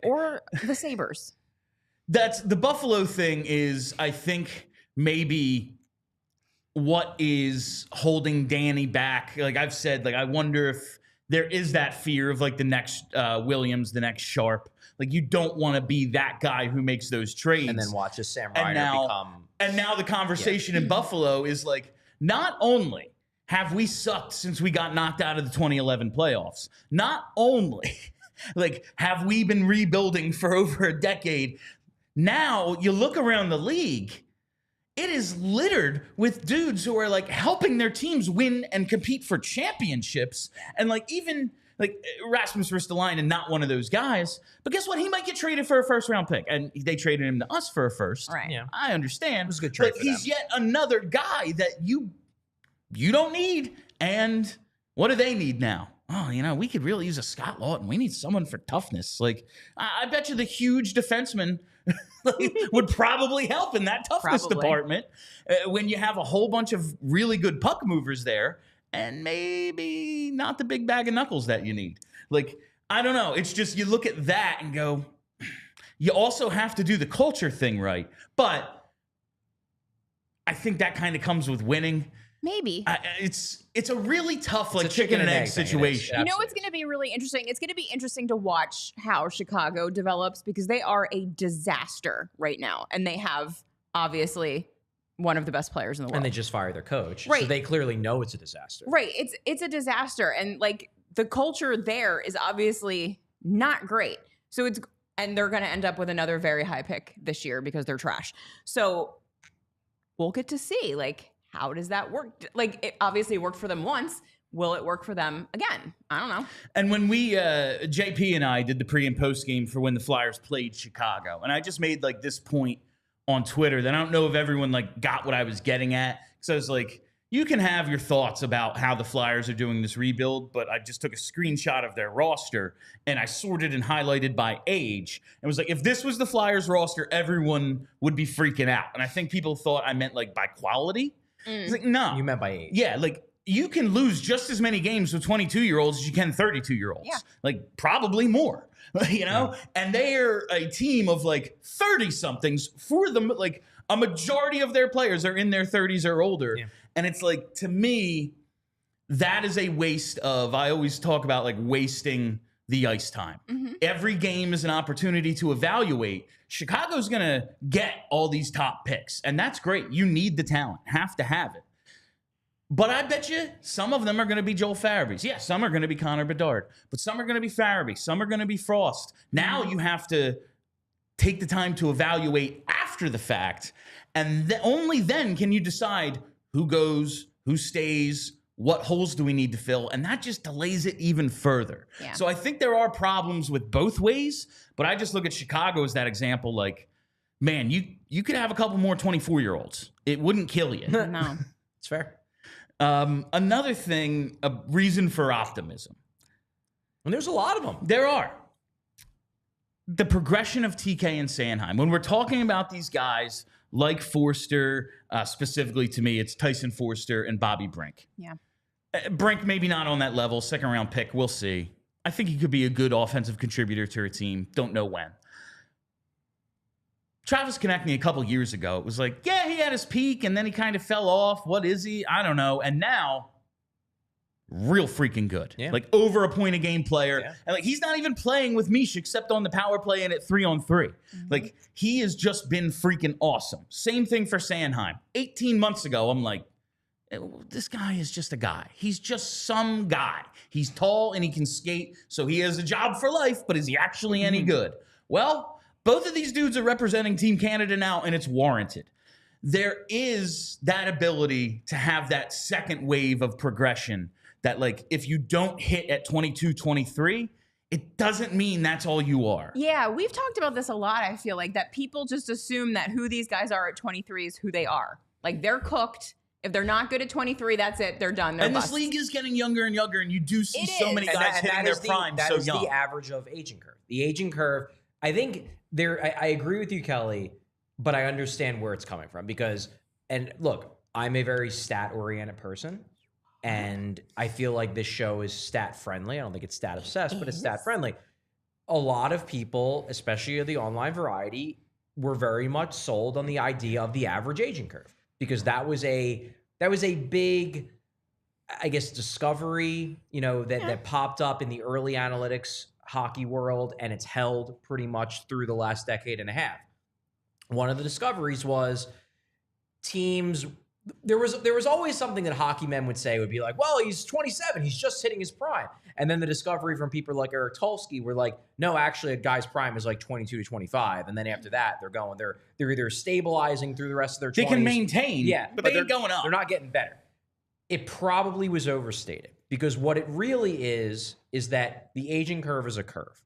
Or the Sabres. that's the Buffalo thing is I think maybe what is holding Danny back. Like I've said, like I wonder if there is that fear of like the next Williams, the next Sharp. Like you don't want to be that guy who makes those trades. And then watch as Sam And Ryder become. And now the conversation in Buffalo is like, not only have we sucked since we got knocked out of the 2011 playoffs, not only like have we been rebuilding for over a decade, now you look around the league, it is littered with dudes who are like helping their teams win and compete for championships. And like even like Rasmus Ristolainen, not one of those guys, but guess what? He might get traded for a first round pick, and they traded him to us for a first. Right. Yeah. I understand. It was a good trade But for he's them. yet another guy that you don't need. And what do they need now? Oh, you know, we could really use a Scott Lawton. We need someone for toughness. Like, I bet you the huge defenseman would probably help in that toughness Probably. department when you have a whole bunch of really good puck movers there and maybe not the big bag of knuckles that you need. Like, I don't know. It's just you look at that and go, you also have to do the culture thing right. But I think that kind of comes with winning. Maybe. It's a really tough like a chicken and egg thing. It is. situation. You know what's going to be really interesting? It's going to be interesting to watch how Chicago develops because they are a disaster right now. And they have, obviously, one of the best players in the world. And they just fired their coach. So Right. they clearly know it's a disaster. Right. It's a disaster. And, like, the culture there is obviously not great. So and they're going to end up with another very high pick this year because they're trash. So we'll get to see, like, how does that work? Like, it obviously worked for them once. Will it work for them again? I don't know. And when we, JP and I did the pre and post game for when the Flyers played Chicago, and I just made like this point on Twitter that I don't know if everyone like got what I was getting at. Because I was like, you can have your thoughts about how the Flyers are doing this rebuild, but I just took a screenshot of their roster and I sorted and highlighted by age. And was like, if this was the Flyers roster, everyone would be freaking out. And I think people thought I meant like by quality. It's like, no. You meant by age. Yeah, like you can lose just as many games with 22-year-olds as you can 32-year-olds. Yeah. Like probably more, you know? Yeah. And they are a team of like 30-somethings for them. Like a majority of their players are in their 30s or older. Yeah. And it's like, to me, that is a waste of, I always talk about like wasting the ice time. Mm-hmm. Every game is an opportunity to evaluate. Chicago's going to get all these top picks, and that's great. You need the talent, have to have it. But I bet you some of them are going to be Joel Farabees. Yeah, some are going to be Connor Bedard, but some are going to be Farabee. Some are going to be Frost. Now you have to take the time to evaluate after the fact, and only then can you decide who goes, who stays, what holes do we need to fill, and that just delays it even further. Yeah. So I think there are problems with both ways, but I just look at Chicago as that example. Like, man, you could have a couple more 24-year-olds. It wouldn't kill you. No. It's fair. Another thing, a reason for optimism. And there's a lot of them. There are. The progression of TK and Sanheim. When we're talking about these guys like Forster, specifically to me, it's Tyson Forster and Bobby Brink. Yeah. Brink maybe not on that level, second round pick, we'll see. I think he could be a good offensive contributor to a team. Don't know when. Travis Konecny a couple years ago, it was like, yeah, he had his peak and then he kind of fell off. What is he? I don't know. And now, real freaking good. Yeah. Like over a point a game player. Yeah. And like he's not even playing with Mish except on the power play and at 3-on-3. Like he has just been freaking awesome. Same thing for Sanheim. 18 months ago, I'm like, this guy is just a guy. He's just some guy. He's tall and he can skate, so he has a job for life, but is he actually any good? Well, both of these dudes are representing Team Canada now, and it's warranted. There is that ability to have that second wave of progression that, like, if you don't hit at 22, 23, it doesn't mean that's all you are. Yeah, we've talked about this a lot, I feel like, that people just assume that who these guys are at 23 is who they are. Like, they're cooked. If they're not good at 23, that's it. They're done. They're And bust. this league is getting younger and younger, and you do see It so is. many And guys hitting their prime so young. That is the average of aging curve. The aging curve, I think I agree with you, Kelly, but I understand where it's coming from because, and look, I'm a very stat-oriented person, and I feel like this show is stat-friendly. I don't think it's stat-obsessed, but it's stat-friendly. A lot of people, especially the online variety, were very much sold on the idea of the average aging curve because that was a big, I guess, discovery, that popped up in the early analytics hockey world, and it's held pretty much through the last decade and a half. One of the discoveries was teams. There was always something that hockey men would say would be like, well, he's 27, he's just hitting his prime. And then the discovery from people like Eric Tulsky were like, no, actually a guy's prime is like 22 to 25. And then after that, they're either stabilizing through the rest of their 20s. They can maintain, yeah, but they ain't going up. They're not getting better. It probably was overstated because what it really is that the aging curve is a curve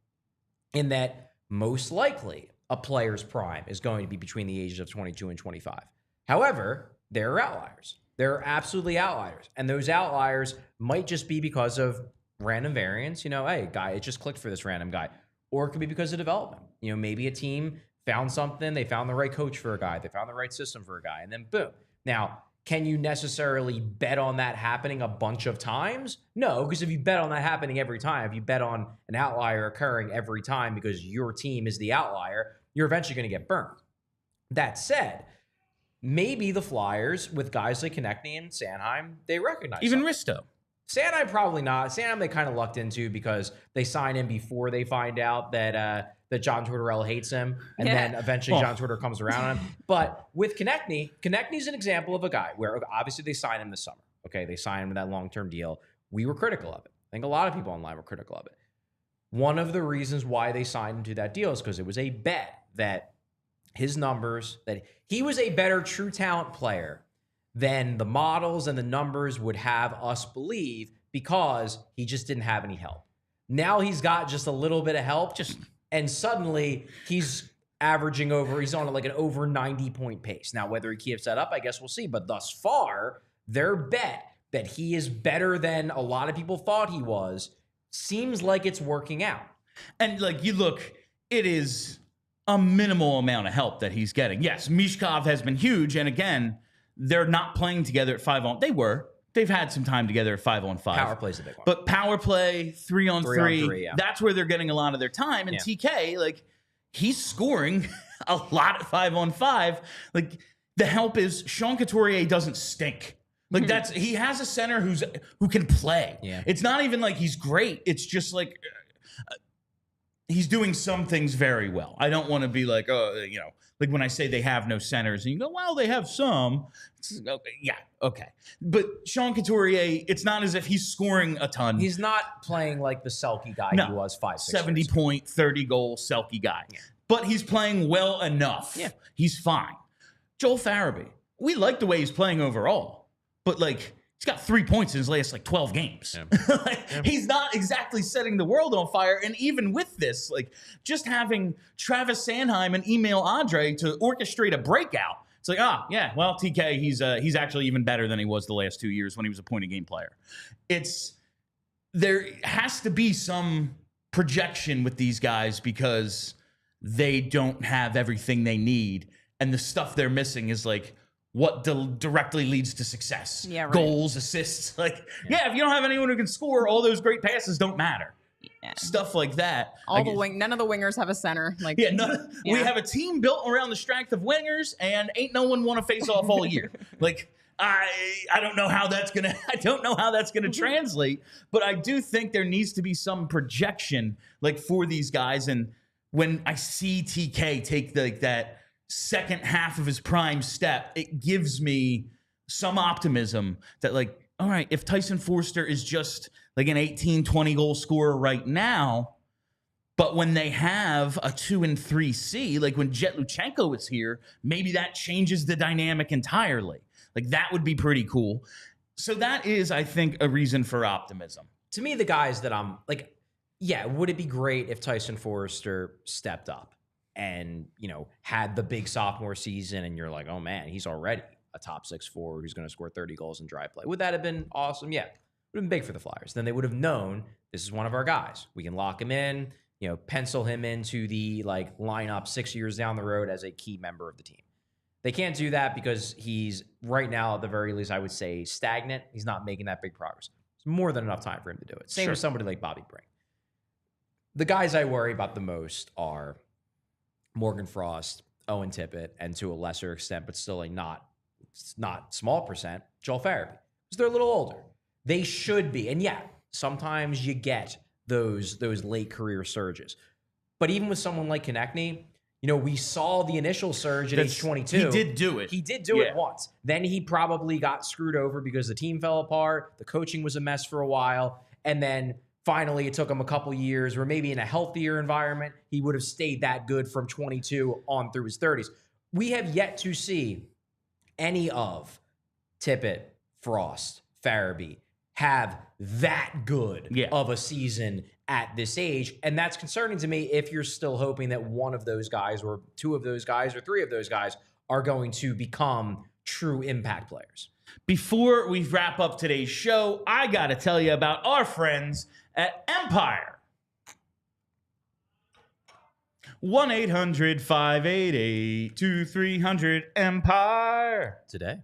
in that most likely a player's prime is going to be between the ages of 22 and 25. However, there are outliers. There are absolutely outliers. And those outliers might just be because of random variance. Hey, guy, it just clicked for this random guy. Or it could be because of development. Maybe a team found something. They found the right coach for a guy. They found the right system for a guy. And then boom. Now, can you necessarily bet on that happening a bunch of times? No, because if you bet on that happening every time, if you bet on an outlier occurring every time because your team is the outlier, you're eventually going to get burned. That said, maybe the Flyers, with guys like Konecny and Sanheim, they recognize Even something. Risto. Sanheim probably not. Sanheim they kind of lucked into because they signed him before they find out that John Tortorella hates him, and then eventually John Tortorella comes around on him. But with Konecny's an example of a guy where obviously they signed him this summer. Okay, they signed him with that long-term deal. We were critical of it. I think a lot of people online were critical of it. One of the reasons why they signed him to that deal is because it was a bet that his numbers, that he was a better true talent player than the models and the numbers would have us believe because he just didn't have any help. Now he's got just a little bit of help, and suddenly he's he's on like an over 90-point pace. Now, whether he keeps that up, I guess we'll see. But thus far, their bet that he is better than a lot of people thought he was seems like it's working out. And like you look, it is a minimal amount of help that he's getting. Yes, Michkov has been huge, and again, they're not playing together at 5-on. They've had some time together at 5-on-5. Power play's a big one. But power play, 3-on-3, yeah. That's where they're getting a lot of their time. And TK, like, he's scoring a lot at 5-on-5. Like, the help is Sean Couturier doesn't stink. Like, he has a center who can play. Yeah. It's not even like he's great. It's just like he's doing some things very well. I don't want to be like, like when I say they have no centers and you go, well, they have some. Okay. But Sean Couturier, it's not as if he's scoring a ton. He's not playing like the Selke guy he was 5-6 70 point, 30 goal Selke guy. Yeah. But he's playing well enough. Yeah. He's fine. Joel Farabee, we like the way he's playing overall, but like he's got 3 points in his last like 12 games. Yeah. He's not exactly setting the world on fire. And even with this, like just having Travis Sanheim and Emil Andre to orchestrate a breakout, it's like, TK, he's actually even better than he was the last 2 years when he was a point-a-game player. There has to be some projection with these guys because they don't have everything they need. And the stuff they're missing is like, what directly leads to success. Yeah, right. Goals, assists. Like, if you don't have anyone who can score, all those great passes don't matter. stuff like that. None of the wingers have a center. Like, we have a team built around the strength of wingers, and ain't no one won a face-off all year. Like, I don't know how that's gonna translate, but I do think there needs to be some projection, like, for these guys. And when I see TK take that second half of his prime step, it gives me some optimism that, like, all right, if Tyson Forster is just like an 18, 20 goal scorer right now, but when they have a 2 and 3 C, like when Jet Luchanko is here, maybe that changes the dynamic entirely. Like, that would be pretty cool. So that is, I think, a reason for optimism. To me, the guys that I'm like, would it be great if Tyson Forster stepped up and, had the big sophomore season and you're like, oh man, he's already a top 6 forward who's going to score 30 goals in dry play. Would that have been awesome? Yeah. Would have been big for the Flyers. Then they would have known this is one of our guys. We can lock him in, pencil him into the lineup 6 years down the road as a key member of the team. They can't do that because he's right now, at the very least, I would say stagnant. He's not making that big progress. It's more than enough time for him to do it. Same with somebody like Bobby Brink. The guys I worry about the most are Morgan Frost, Owen Tippett, and to a lesser extent, but still not small percent, Joel Farabee. Because they're a little older. They should be. And sometimes you get those late career surges. But even with someone like Konecny, we saw the initial surge at age 22. He did do it. He did do it once. Then he probably got screwed over because the team fell apart. The coaching was a mess for a while. And then finally it took him a couple years where maybe in a healthier environment, he would have stayed that good from 22 on through his 30s. We have yet to see any of Tippett, Frost, Farabee have that good of a season at this age. And that's concerning to me if you're still hoping that one of those guys or 2 of those guys or 3 of those guys are going to become true impact players. Before we wrap up today's show, I got to tell you about our friends at Empire. 1-800-588-2300 Today.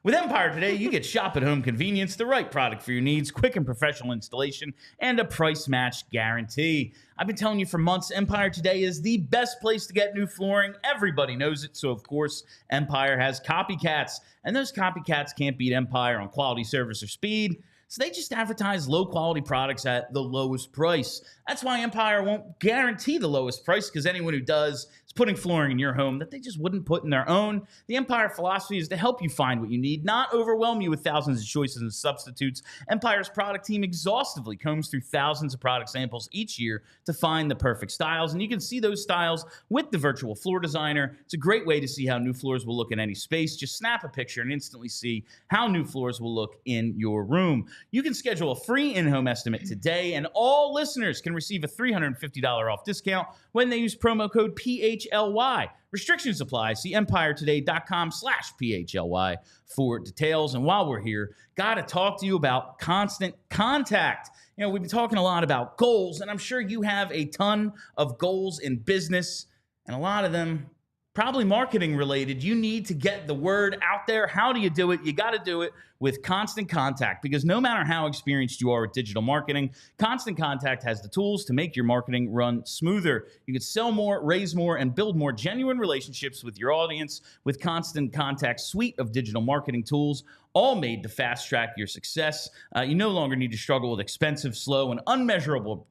With Empire Today, you get shop at home convenience, the right product for your needs, quick and professional installation, and a price match guarantee. I've been telling you for months, Empire Today is the best place to get new flooring. Everybody knows it, so of course, Empire has copycats, and those copycats can't beat Empire on quality, service, or speed. So they just advertise low-quality products at the lowest price. That's why Empire won't guarantee the lowest price, because anyone who does is putting flooring in your home that they just wouldn't put in their own. The Empire philosophy is to help you find what you need, not overwhelm you with thousands of choices and substitutes. Empire's product team exhaustively combs through thousands of product samples each year to find the perfect styles, and you can see those styles with the virtual floor designer. It's a great way to see how new floors will look in any space. Just snap a picture and instantly see how new floors will look in your room. You can schedule a free in-home estimate today, and all listeners can receive a $350 off discount when they use promo code PHLY. Restrictions apply. See empiretoday.com/PHLY for details. And while we're here, got to talk to you about Constant Contact. We've been talking a lot about goals, and I'm sure you have a ton of goals in business, and a lot of them probably marketing related. You need to get the word out there. How do you do it? You got to do it with Constant Contact, because no matter how experienced you are with digital marketing, Constant Contact has the tools to make your marketing run smoother. You can sell more, raise more, and build more genuine relationships with your audience with Constant Contact's suite of digital marketing tools, all made to fast track your success. You no longer need to struggle with expensive, slow, and unmeasurable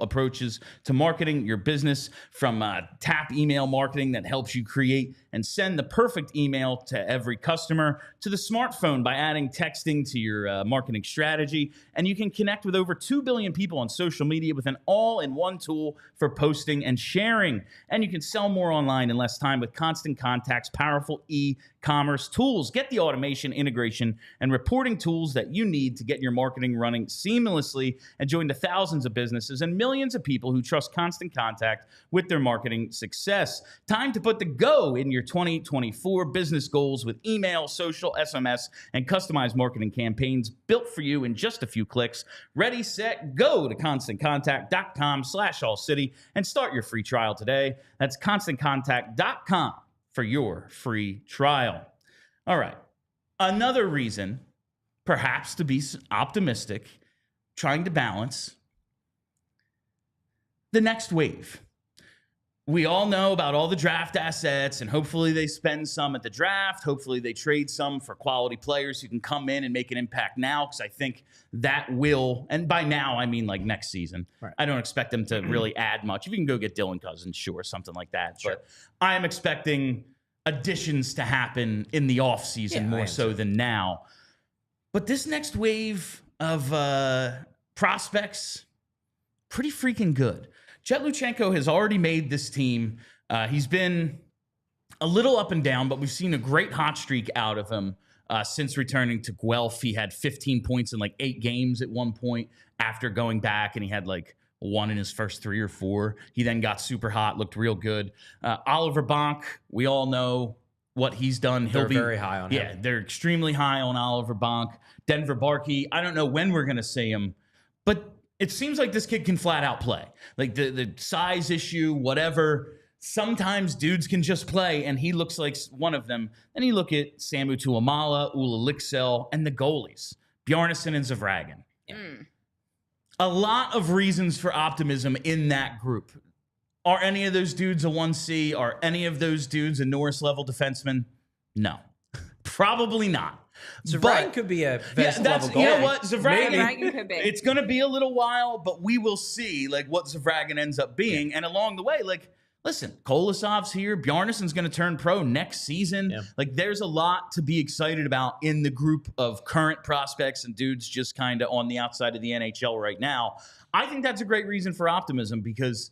approaches to marketing your business, from tap email marketing that helps you create and send the perfect email to every customer, to the smartphone by adding texting to your marketing strategy. And you can connect with over 2 billion people on social media with an all-in-one tool for posting and sharing. And you can sell more online in less time with Constant Contact's powerful e-commerce tools. Get the automation, integration, and reporting tools that you need to get your marketing running seamlessly, and join the thousands of businesses and millions of people who trust Constant Contact with their marketing success. Time to put the go in your 2024 business goals with email, social, SMS, and customized marketing campaigns built for you in just a few clicks. Ready, set, go to ConstantContact.com/allcity and start your free trial today. That's ConstantContact.com for your free trial. All right. Another reason, perhaps, to be optimistic, trying to balance, the next wave. We all know about all the draft assets, and hopefully they spend some at the draft. Hopefully they trade some for quality players who can come in and make an impact now, because I think that will, and by now I mean like next season. Right. I don't expect them to really add much. If you can go get Dylan Cousins, sure, something like that. Sure. But I'm expecting additions to happen in the offseason more so than now. But this next wave of prospects, pretty freaking good. Jet Luchanko has already made this team. He's been a little up and down, but we've seen a great hot streak out of him since returning to Guelph. He had 15 points in like 8 games at one point after going back, and he had like 1 in his first 3 or 4. He then got super hot, looked real good. Oliver Bonk, we all know what he's done. They're very high on him. Yeah, they're extremely high on Oliver Bonk. Denver Barkey, I don't know when we're going to see him, but it seems like this kid can flat out play. Like the size issue, whatever. Sometimes dudes can just play, and he looks like one of them. Then you look at Samu Tuomaala, Lycksell, and the goalies, Bjarnason and Zavragin. A lot of reasons for optimism in that group. Are any of those dudes a 1C? Are any of those dudes a Norris-level defenseman? No. Probably not. Zavragin could be a level goalie. You know what? Zavragin could be. It's going to be a little while, but we will see like what Zavragin ends up being. Yeah. And along the way, like, listen, Kolosov's here. Bjarnason's going to turn pro next season. Yeah. Like, there's a lot to be excited about in the group of current prospects and dudes just kind of on the outside of the NHL right now. I think that's a great reason for optimism, because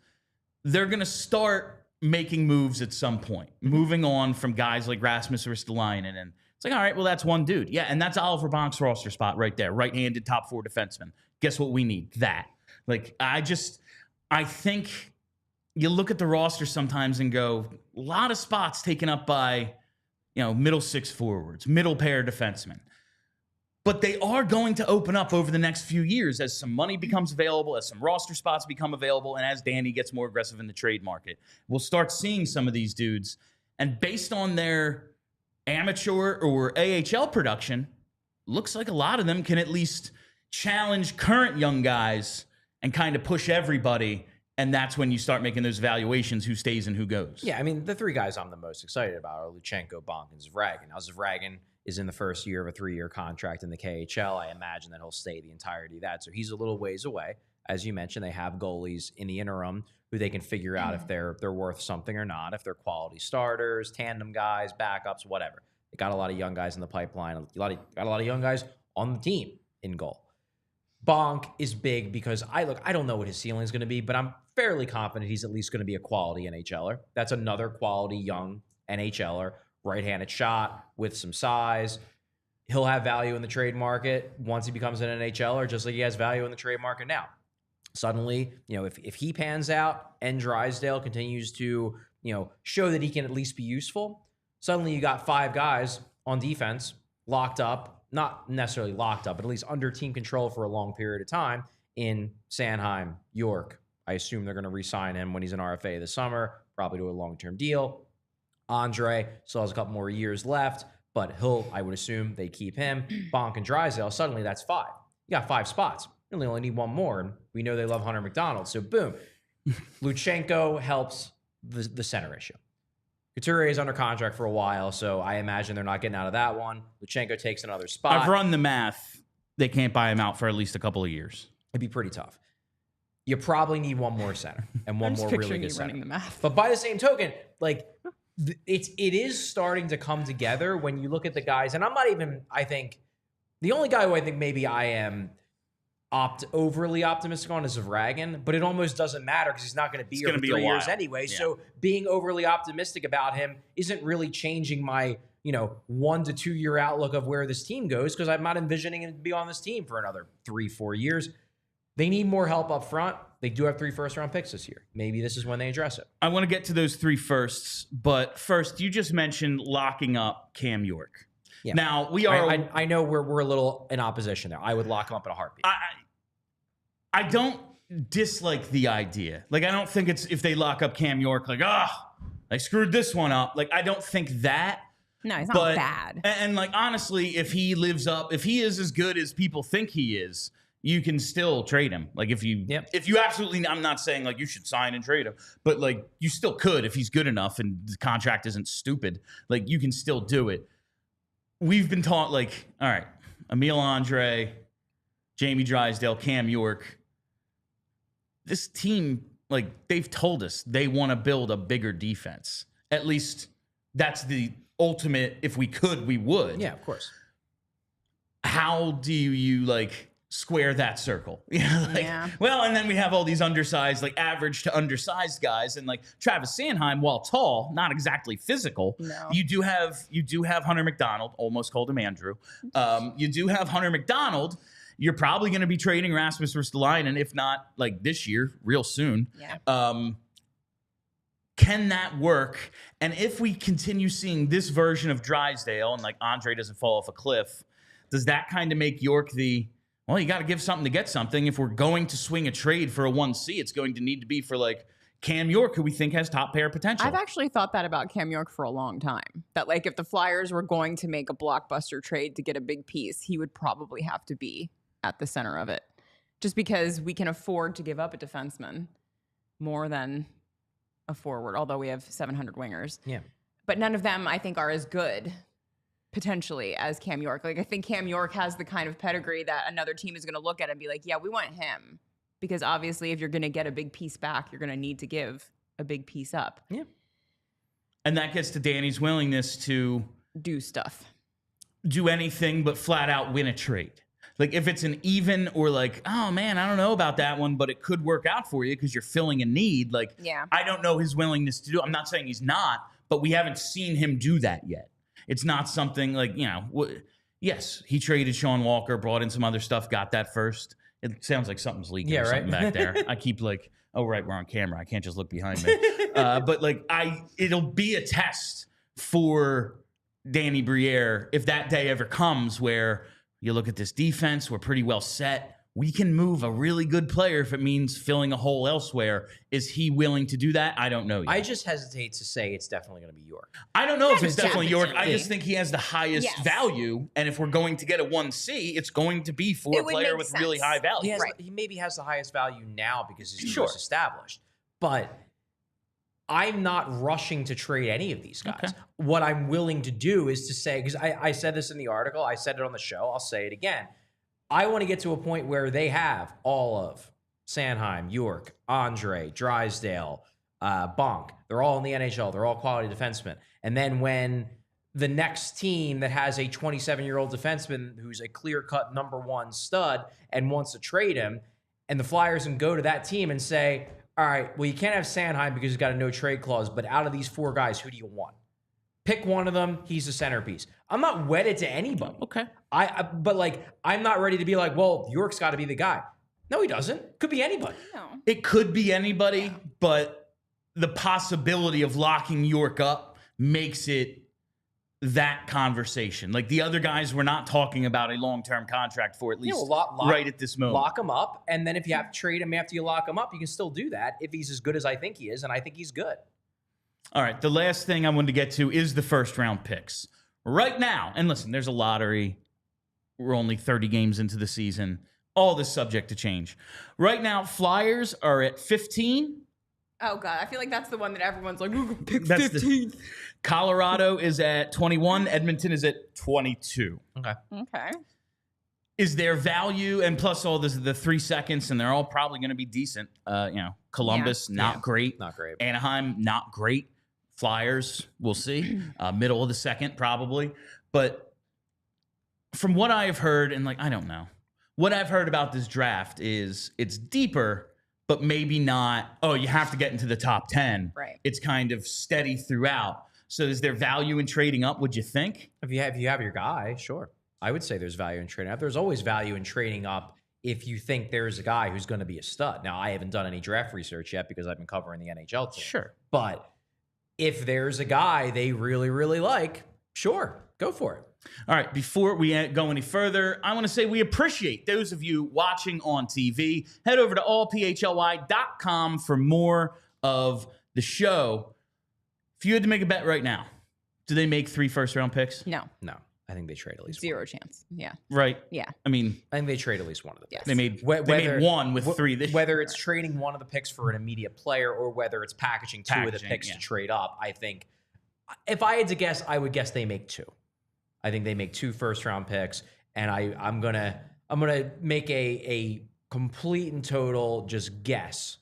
they're going to start making moves at some point, moving on from guys like Rasmus Ristolainen. And it's like, all right, well, that's one dude. Yeah, and that's Oliver Bonk's roster spot right there. Right-handed top 4 defenseman. Guess what we need? That. Like, I think you look at the roster sometimes and go, a lot of spots taken up by, middle 6 forwards, middle pair defensemen. But they are going to open up over the next few years as some money becomes available, as some roster spots become available, and as Danny gets more aggressive in the trade market. We'll start seeing some of these dudes. And based on their amateur or AHL production, looks like a lot of them can at least challenge current young guys and kind of push everybody. And that's when you start making those evaluations, who stays and who goes. Yeah, I mean, the 3 guys I'm the most excited about are Luchanko, Bonk, and Zavragin. Now, Zavragin is in the first year of a 3-year contract in the KHL. I imagine that he'll stay the entirety of that. So he's a little ways away. As you mentioned, they have goalies in the interim who they can figure out if they're worth something or not, if they're quality starters, tandem guys, backups, whatever. They got a lot of young guys in the pipeline, got a lot of young guys on the team in goal. Bonk is big because I don't know what his ceiling is going to be, but I'm fairly confident he's at least going to be a quality NHLer. That's another quality young NHLer, right-handed shot with some size. He'll have value in the trade market once he becomes an NHLer, just like he has value in the trade market now. Suddenly, if he pans out and Drysdale continues to, show that he can at least be useful, suddenly you got 5 guys on defense locked up, not necessarily locked up, but at least under team control for a long period of time in Sanheim, York. I assume they're going to re-sign him when he's an RFA this summer, probably to a long-term deal. Andre still has a couple more years left, but I would assume they keep him. Bonk and Drysdale, suddenly that's 5. You got 5 spots. You really only need 1 more, and we know they love Hunter McDonald. So boom. Luchanko helps the center issue. Couturier is under contract for a while, so I imagine they're not getting out of that one. Luchanko takes another spot. I've run the math. They can't buy him out for at least a couple of years. It'd be pretty tough. You probably need 1 more center and 1 more really good center. Running the math. But by the same token, like, it is starting to come together when you look at the guys. And I'm not even, I think, the only guy who I think maybe I am overly optimistic on is Zavragin, but it almost doesn't matter because he's not going to be here for 3 years anyway. Yeah. So being overly optimistic about him isn't really changing my 1 to 2 year outlook of where this team goes, because I'm not envisioning him to be on this team for another 3-4 years. They need more help up front. They do have 3 first-round picks this year. Maybe this is when they address it. I want to get to those 3 firsts, but first, you just mentioned locking up Cam York. Yeah. Now, we are... I know we're a little in opposition there. I would lock him up in a heartbeat. I don't dislike the idea. Like, I don't think it's if they lock up Cam York, like, I screwed this one up. Like, I don't think that. No, he's not bad. And like, honestly, if he is as good as people think he is, you can still trade him. Like if you absolutely, I'm not saying like you should sign and trade him, but like you still could if he's good enough and the contract isn't stupid. Like you can still do it. We've been taught like, all right, Emil Andre, Jamie Drysdale, Cam York. This team, like they've told us they want to build a bigger defense. At least that's the ultimate. If we could, we would. Yeah, of course. How do you like square that circle? Well, and then we have all these undersized, like average to undersized guys, and like Travis Sanheim, while tall, not exactly physical. No. You do have Hunter McDonald. Almost called him Andrew. You do have Hunter McDonald. You're probably going to be trading Rasmus Ristolainen, if not like this year, real soon. Yeah. Can that work? And if we continue seeing this version of Drysdale and like Andre doesn't fall off a cliff, does that kind of make York well, you got to give something to get something. If we're going to swing a trade for a 1C, it's going to need to be for like Cam York, who we think has top pair potential. I've actually thought that about Cam York for a long time. That like if the Flyers were going to make a blockbuster trade to get a big piece, he would probably have to be at the center of it. Just because we can afford to give up a defenseman more than a forward, although we have 700 wingers. Yeah. But none of them, I think, are as good potentially as Cam York. Like I think Cam York has the kind of pedigree that another team is going to look at and be like, yeah, we want him. Because obviously if you're going to get a big piece back, you're going to need to give a big piece up. Yeah. And that gets to Danny's willingness to do stuff. Do anything but flat out win a trade. Like if it's an even or like, oh man, I don't know about that one, but it could work out for you because you're filling a need. Like, I don't know his willingness to do. I'm not saying he's not, but we haven't seen him do that yet. It's not something like, yes, he traded Sean Walker, brought in some other stuff, got that first. It sounds like something's leaking or something back there. I keep like, oh, right, we're on camera. I can't just look behind me. But like, it'll be a test for Danny Briere if that day ever comes where you look at this defense, we're pretty well set. We can move a really good player if it means filling a hole elsewhere. Is he willing to do that? I don't know yet. I just hesitate to say it's definitely going to be York. I don't know if it's definitely York. I just think he has the highest value. And if we're going to get a 1C, it's going to be for a player with really high value. He maybe has the highest value now because his team is established. But I'm not rushing to trade any of these guys. Okay. What I'm willing to do is to say, because I said this in the article, I said it on the show, I'll say it again. I want to get to a point where they have all of Sanheim, York, Andre, Drysdale, Bonk. They're all in the NHL. They're all quality defensemen. And then when the next team that has a 27-year-old defenseman who's a clear-cut number one stud and wants to trade him, and the Flyers can go to that team and say, all right, well, you can't have Sanheim because he's got a no-trade clause, but out of these four guys, who do you want? Pick one of them. He's the centerpiece. I'm not wedded to anybody. Okay. But like, I'm not ready to be like, well, York's got to be the guy. No, he doesn't. Could be anybody. No. It could be anybody, but the possibility of locking York up makes it that conversation. Like the other guys, we're not talking about a long-term contract for at least right at this moment. Lock him up, and then if you have to trade him after you lock him up, you can still do that if he's as good as I think he is, and I think he's good. All right, the last thing I wanted to get to is the first-round picks. Right now, and listen, there's a lottery. We're only 30 games into the season. All this subject to change. Right now, Flyers are at 15. Oh, God. I feel like that's the one that everyone's like, we're pick 15. Colorado is at 21. Edmonton is at 22. Okay. Is there value? And plus all this, the 3 seconds, and they're all probably going to be decent. Columbus, not great. Not great. Anaheim, not great. Flyers, we'll see. Middle of the second, probably. But from what I have heard, and like, I don't know. What I've heard about this draft is it's deeper, but maybe not, oh, you have to get into the top 10. Right. It's kind of steady throughout. So is there value in trading up, would you think? If you have your guy, sure. I would say there's value in trading up. There's always value in trading up if you think there's a guy who's going to be a stud. Now, I haven't done any draft research yet because I've been covering the NHL team. Sure. But if there's a guy they really, really like, sure, go for it. All right, before we go any further, I want to say we appreciate those of you watching on TV. Head over to allphly.com for more of the show. If you had to make a bet right now, do they make 3 first-round picks? No. No. I think they trade at least Zero chance. Yeah. Right. Yeah. I mean, I think they trade at least one of the picks. Yes. they made one with 3 this Whether year. it's trading one of the picks for an immediate player or whether it's packaging 2 of the picks yeah. to trade up, I think if I had to guess, I would guess they make 2. I think they make 2 first-round picks, and I'm gonna make a complete and total just guess.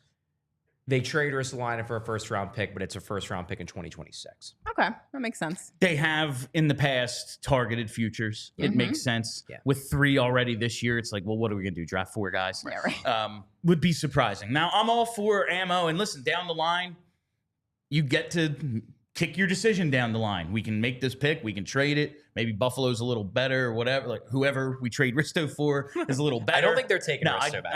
They trade Ristolainen for a first-round pick, but it's a first-round pick in 2026. Okay. That makes sense. They have in the past targeted futures. It makes sense. Yeah. With 3 already this year, it's like, well, what are we gonna do? Draft 4 guys? Yeah, right. Would be surprising. Now, I'm all for ammo, and listen, down the line, you get to kick your decision down the line. We can make this pick. We can trade it. Maybe Buffalo's a little better or whatever. Like whoever we trade Risto for is a little better. I don't think they're taking Risto back.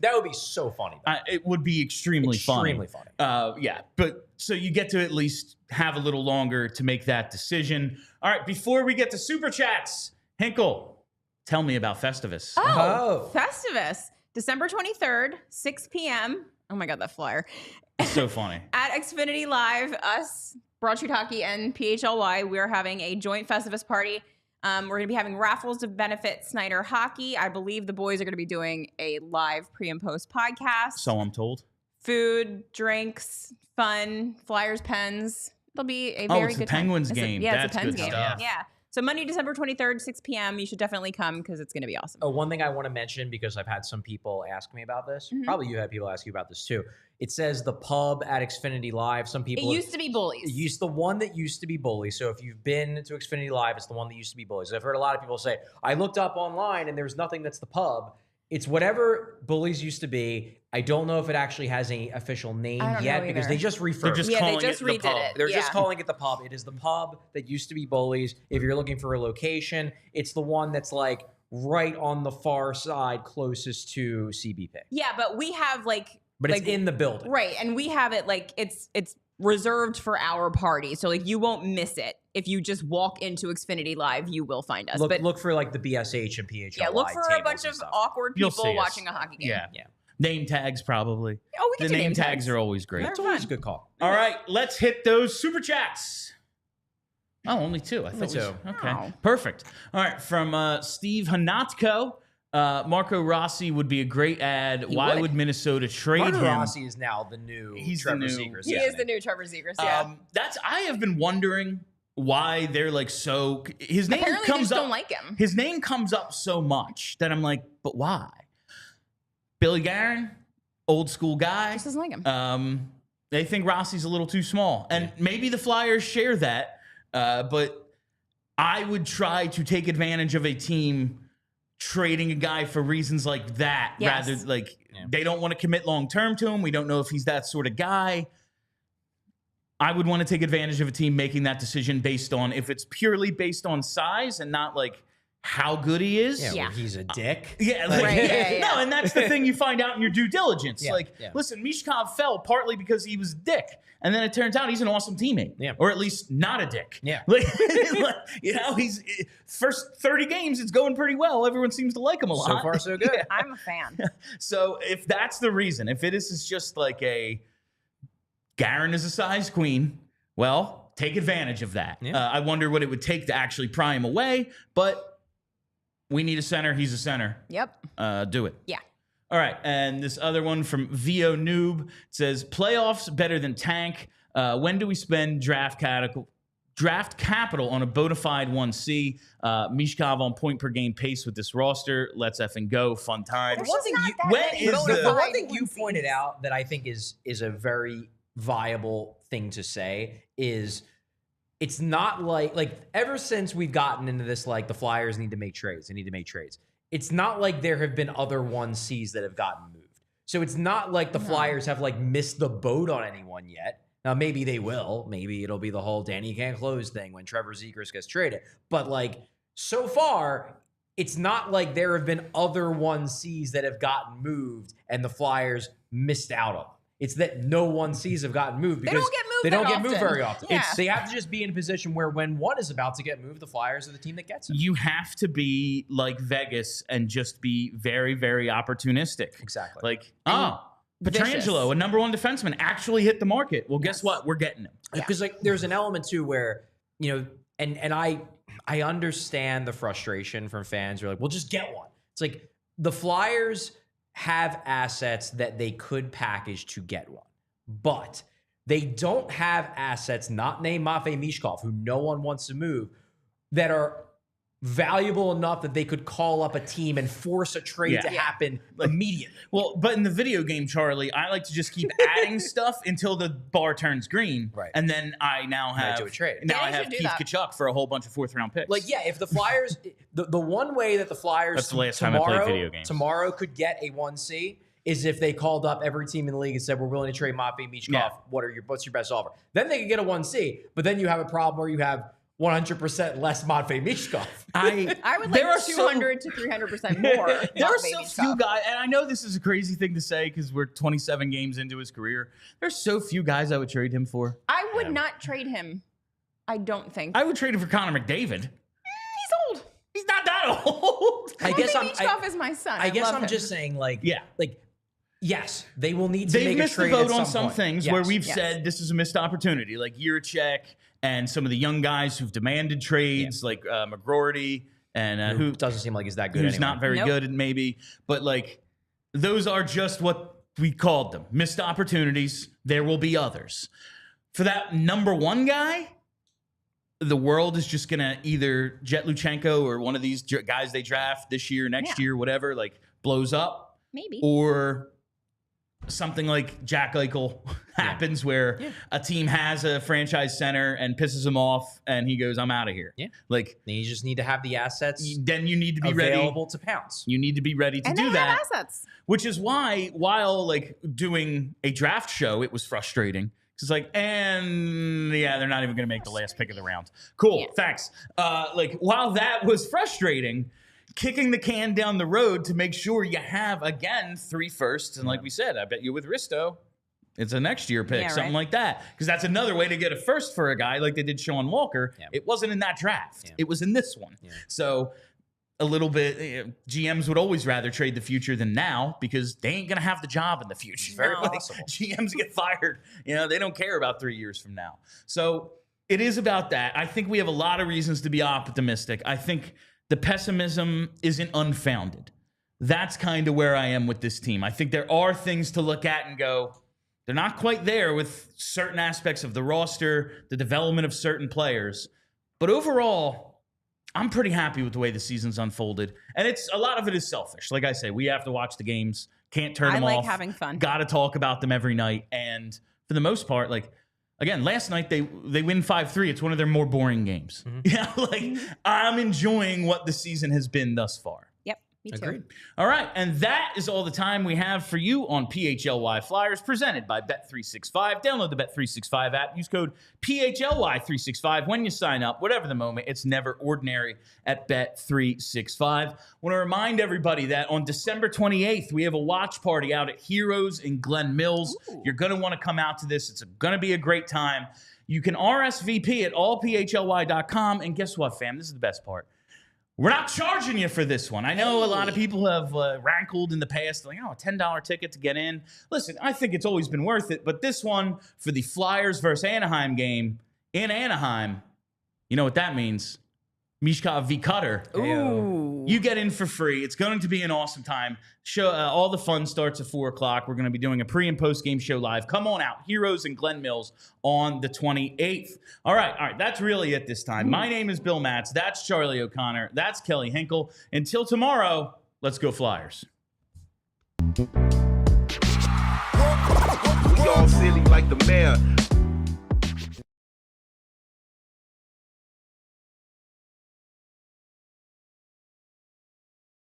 That would be so funny. It would be extremely funny. Yeah, but so you get to at least have a little longer to make that decision. All right, before we get to Super Chats, Hinkle, tell me about Festivus. Oh, Festivus. December 23rd, 6 p.m. Oh my God, that flyer. It's so funny. At Xfinity Live, us, Broad Street Hockey, and PHLY, we're having a joint Festivus party. We're going to be having raffles to benefit Snyder Hockey. I believe the boys are going to be doing a live pre and post podcast. So I'm told. Food, drinks, fun, Flyers, pens. It'll be a very good it's a Penguins time. game. It's That's a Pens good game. stuff. Yeah. So Monday, December 23rd, 6 p.m. You should definitely come because it's going to be awesome. Oh, one thing I want to mention, because I've had some people ask me about this. Probably you had people ask you about this too. It says the pub at Xfinity Live. Some people. It used to be Bullies. The one that used to be Bullies. So if you've been to Xfinity Live, it's the one that used to be Bullies. I've heard a lot of people say, I looked up online and there's nothing that's the pub. It's whatever Bullies used to be. I don't know if it actually has any official name yet because they just refurbed it. Calling they just it the redid pub. it. They're just calling it the pub. It is the pub that used to be Bullies. If you're looking for a location, it's the one that's like right on the far side closest to CBP. Yeah, but we have But it's in the building. Right, and we have it it's reserved for our party. So you won't miss it. If you just walk into Xfinity Live, you will find us. Look for like the BSH and PHLY. Yeah, look for a bunch of awkward people watching a hockey game. Yeah. Name tags, probably. Oh, we The can do name tags are always great. It's always a good call. All right, let's hit those Super Chats. Oh, only 2. I thought two. Okay, Oh. perfect. All right, from Steve Hanatko. Marco Rossi would be a great ad. Why would Minnesota trade Marco him? Rossi is now the new Trevor Zegras. He is the new Trevor Zegras, yeah. I have been wondering why they're like so. His name Apparently comes they just up. don't like him. His name comes up so much that I'm like, but why? Billy Guerin, old school guy. Just doesn't like him. They think Rossi's a little too small, and maybe the Flyers share that. But I would try to take advantage of a team trading a guy for reasons like that, rather they don't want to commit long term to him. We don't know if he's that sort of guy. I would want to take advantage of a team making that decision based on if it's purely based on size and not like how good he is. Yeah, where he's a dick. Yeah, no, and that's the thing you find out in your due diligence. Listen, Michkov fell partly because he was a dick, and then it turns out he's an awesome teammate, or at least not a dick. Yeah, he's first 30 games, it's going pretty well. Everyone seems to like him a lot. So far, so good. I'm a fan. So if that's the reason, if it is just like a Guerin is a size queen, well, take advantage of that. Yeah. I wonder what it would take to actually pry him away, but we need a center. He's a center. Yep. Do it. Yeah. All right. And this other one from VO Noob says, playoffs better than tank. When do we spend draft capital on a bona fide 1C? Michkov on point per game pace with this roster. Let's effing go. Fun times. The one thing you pointed out that I think is a very viable thing to say is it's not like ever since we've gotten into this, like the Flyers need to make trades. They need to make trades. It's not like there have been other 1Cs that have gotten moved. So it's not like the Flyers have like missed the boat on anyone yet. Now, maybe they will. Maybe it'll be the whole Danny can't close thing when Trevor Zegras gets traded. But like so far, it's not like there have been other 1Cs that have gotten moved and the Flyers missed out on. It's that no 1Cs have gotten moved because they don't get moved very often. Yeah. They have to just be in a position where when one is about to get moved, the Flyers are the team that gets it. You have to be like Vegas and just be very, very opportunistic. Exactly. Like, Petrangelo, a number 1 defenseman, actually hit the market. Well, guess what? We're getting him. Because like there's an element too where, and I I understand the frustration from fans who are like, well, just get one. It's like the Flyers have assets that they could package to get one, but they don't have assets not named Matvei Michkov, who no one wants to move, that are valuable enough that they could call up a team and force a trade to happen immediately. Well, but in the video game, Charlie, I like to just keep adding stuff until the bar turns green. Right. And then I now have do a trade. Now Yeah, I you have should do Keith that. Tkachuk for a whole bunch of 4th round picks. Like, yeah, if the Flyers, the one way that the Flyers That's the last time I played video games. tomorrow could get a 1C is if they called up every team in the league and said, we're willing to trade Matvei Michkov. Yeah. What's your best offer? Then they could get a 1C, but then you have a problem where you have 100% less Matvei Michkov. I would There like are 200 to 300% more. There are Matvei so Michkov. few guys, and I know this is a crazy thing to say because we're 27 games into his career. There's so few guys I would trade him for. I would not trade him. I don't think. I would trade him for Connor McDavid. He's old. He's not that old. I guess Matvei Michkov is my son. I guess love I'm him. just saying, like, Yeah. yes, they will need to They've make a missed the trade boat at on some some point. things Yes. where we've Yes. said this is a missed opportunity, like Jiricek and some of the young guys who've demanded trades, like McGroarty and who doesn't seem like he's that good who's anyway. not very Nope. good, maybe. But like, those are just what we called them, missed opportunities. There will be others. For that number one guy, the world is just gonna either Jet Luchanko or one of these guys they draft this year, next year, whatever, like blows up, Maybe. or something like Jack Eichel happens where a team has a franchise center and pisses him off and he goes, I'm out of here. Yeah. Like, Then you just need to have the assets then you need to be ready. available to pounce. You need to be ready to and do they that. have assets. Which is why, while like doing a draft show, it was frustrating. It's like, and yeah, they're not even going to make the last pick of the round. Cool, thanks. Like, while that was frustrating, kicking the can down the road to make sure you have, again, 3 firsts. And like we said, I bet you with Risto, it's a next year pick, something like that. Because that's another way to get a first for a guy like they did Sean Walker. Yeah. It wasn't in that draft. Yeah. It was in this one. Yeah. So a little bit, GMs would always rather trade the future than now because they ain't going to have the job in the future. Very Like, possible. GMs get fired. You know, they don't care about 3 years from now. So it is about that. I think we have a lot of reasons to be optimistic. I think the pessimism isn't unfounded. That's kind of where I am with this team. I think there are things to look at and go, they're not quite there with certain aspects of the roster, the development of certain players. But overall, I'm pretty happy with the way the season's unfolded. And it's a lot of it is selfish. Like I say, we have to watch the games, can't turn them off. I like having fun. Got to talk about them every night. And for the most part, like, again, last night they win 5-3. It's one of their more boring games. Yeah, like I'm enjoying what the season has been thus far. Yep. Me too. Agreed. All right, and that is all the time we have for you on PHLY Flyers, presented by Bet365. Download the Bet365 app. Use code PHLY365 when you sign up. Whatever the moment, it's never ordinary at Bet365. I want to remind everybody that on December 28th, we have a watch party out at Heroes in Glen Mills. Ooh. You're going to want to come out to this. It's going to be a great time. You can RSVP at allphly.com. And guess what, fam? This is the best part. We're not charging you for this one. I know a lot of people have rankled in the past, like, oh, a $10 ticket to get in. Listen, I think it's always been worth it. But this one, for the Flyers versus Anaheim game in Anaheim, you know what that means. Michkov v. Cutter. Ooh. You get in for free. It's going to be an awesome time. Show all the fun starts at 4 o'clock. We're going to be doing a pre and post game show live. Come on out, Heroes in Glen Mills on the 28th. All right. That's really it this time. My name is Bill Matz. That's Charlie O'Connor. That's Kelly Hinkle. Until tomorrow, let's go Flyers. We all silly like the mayor.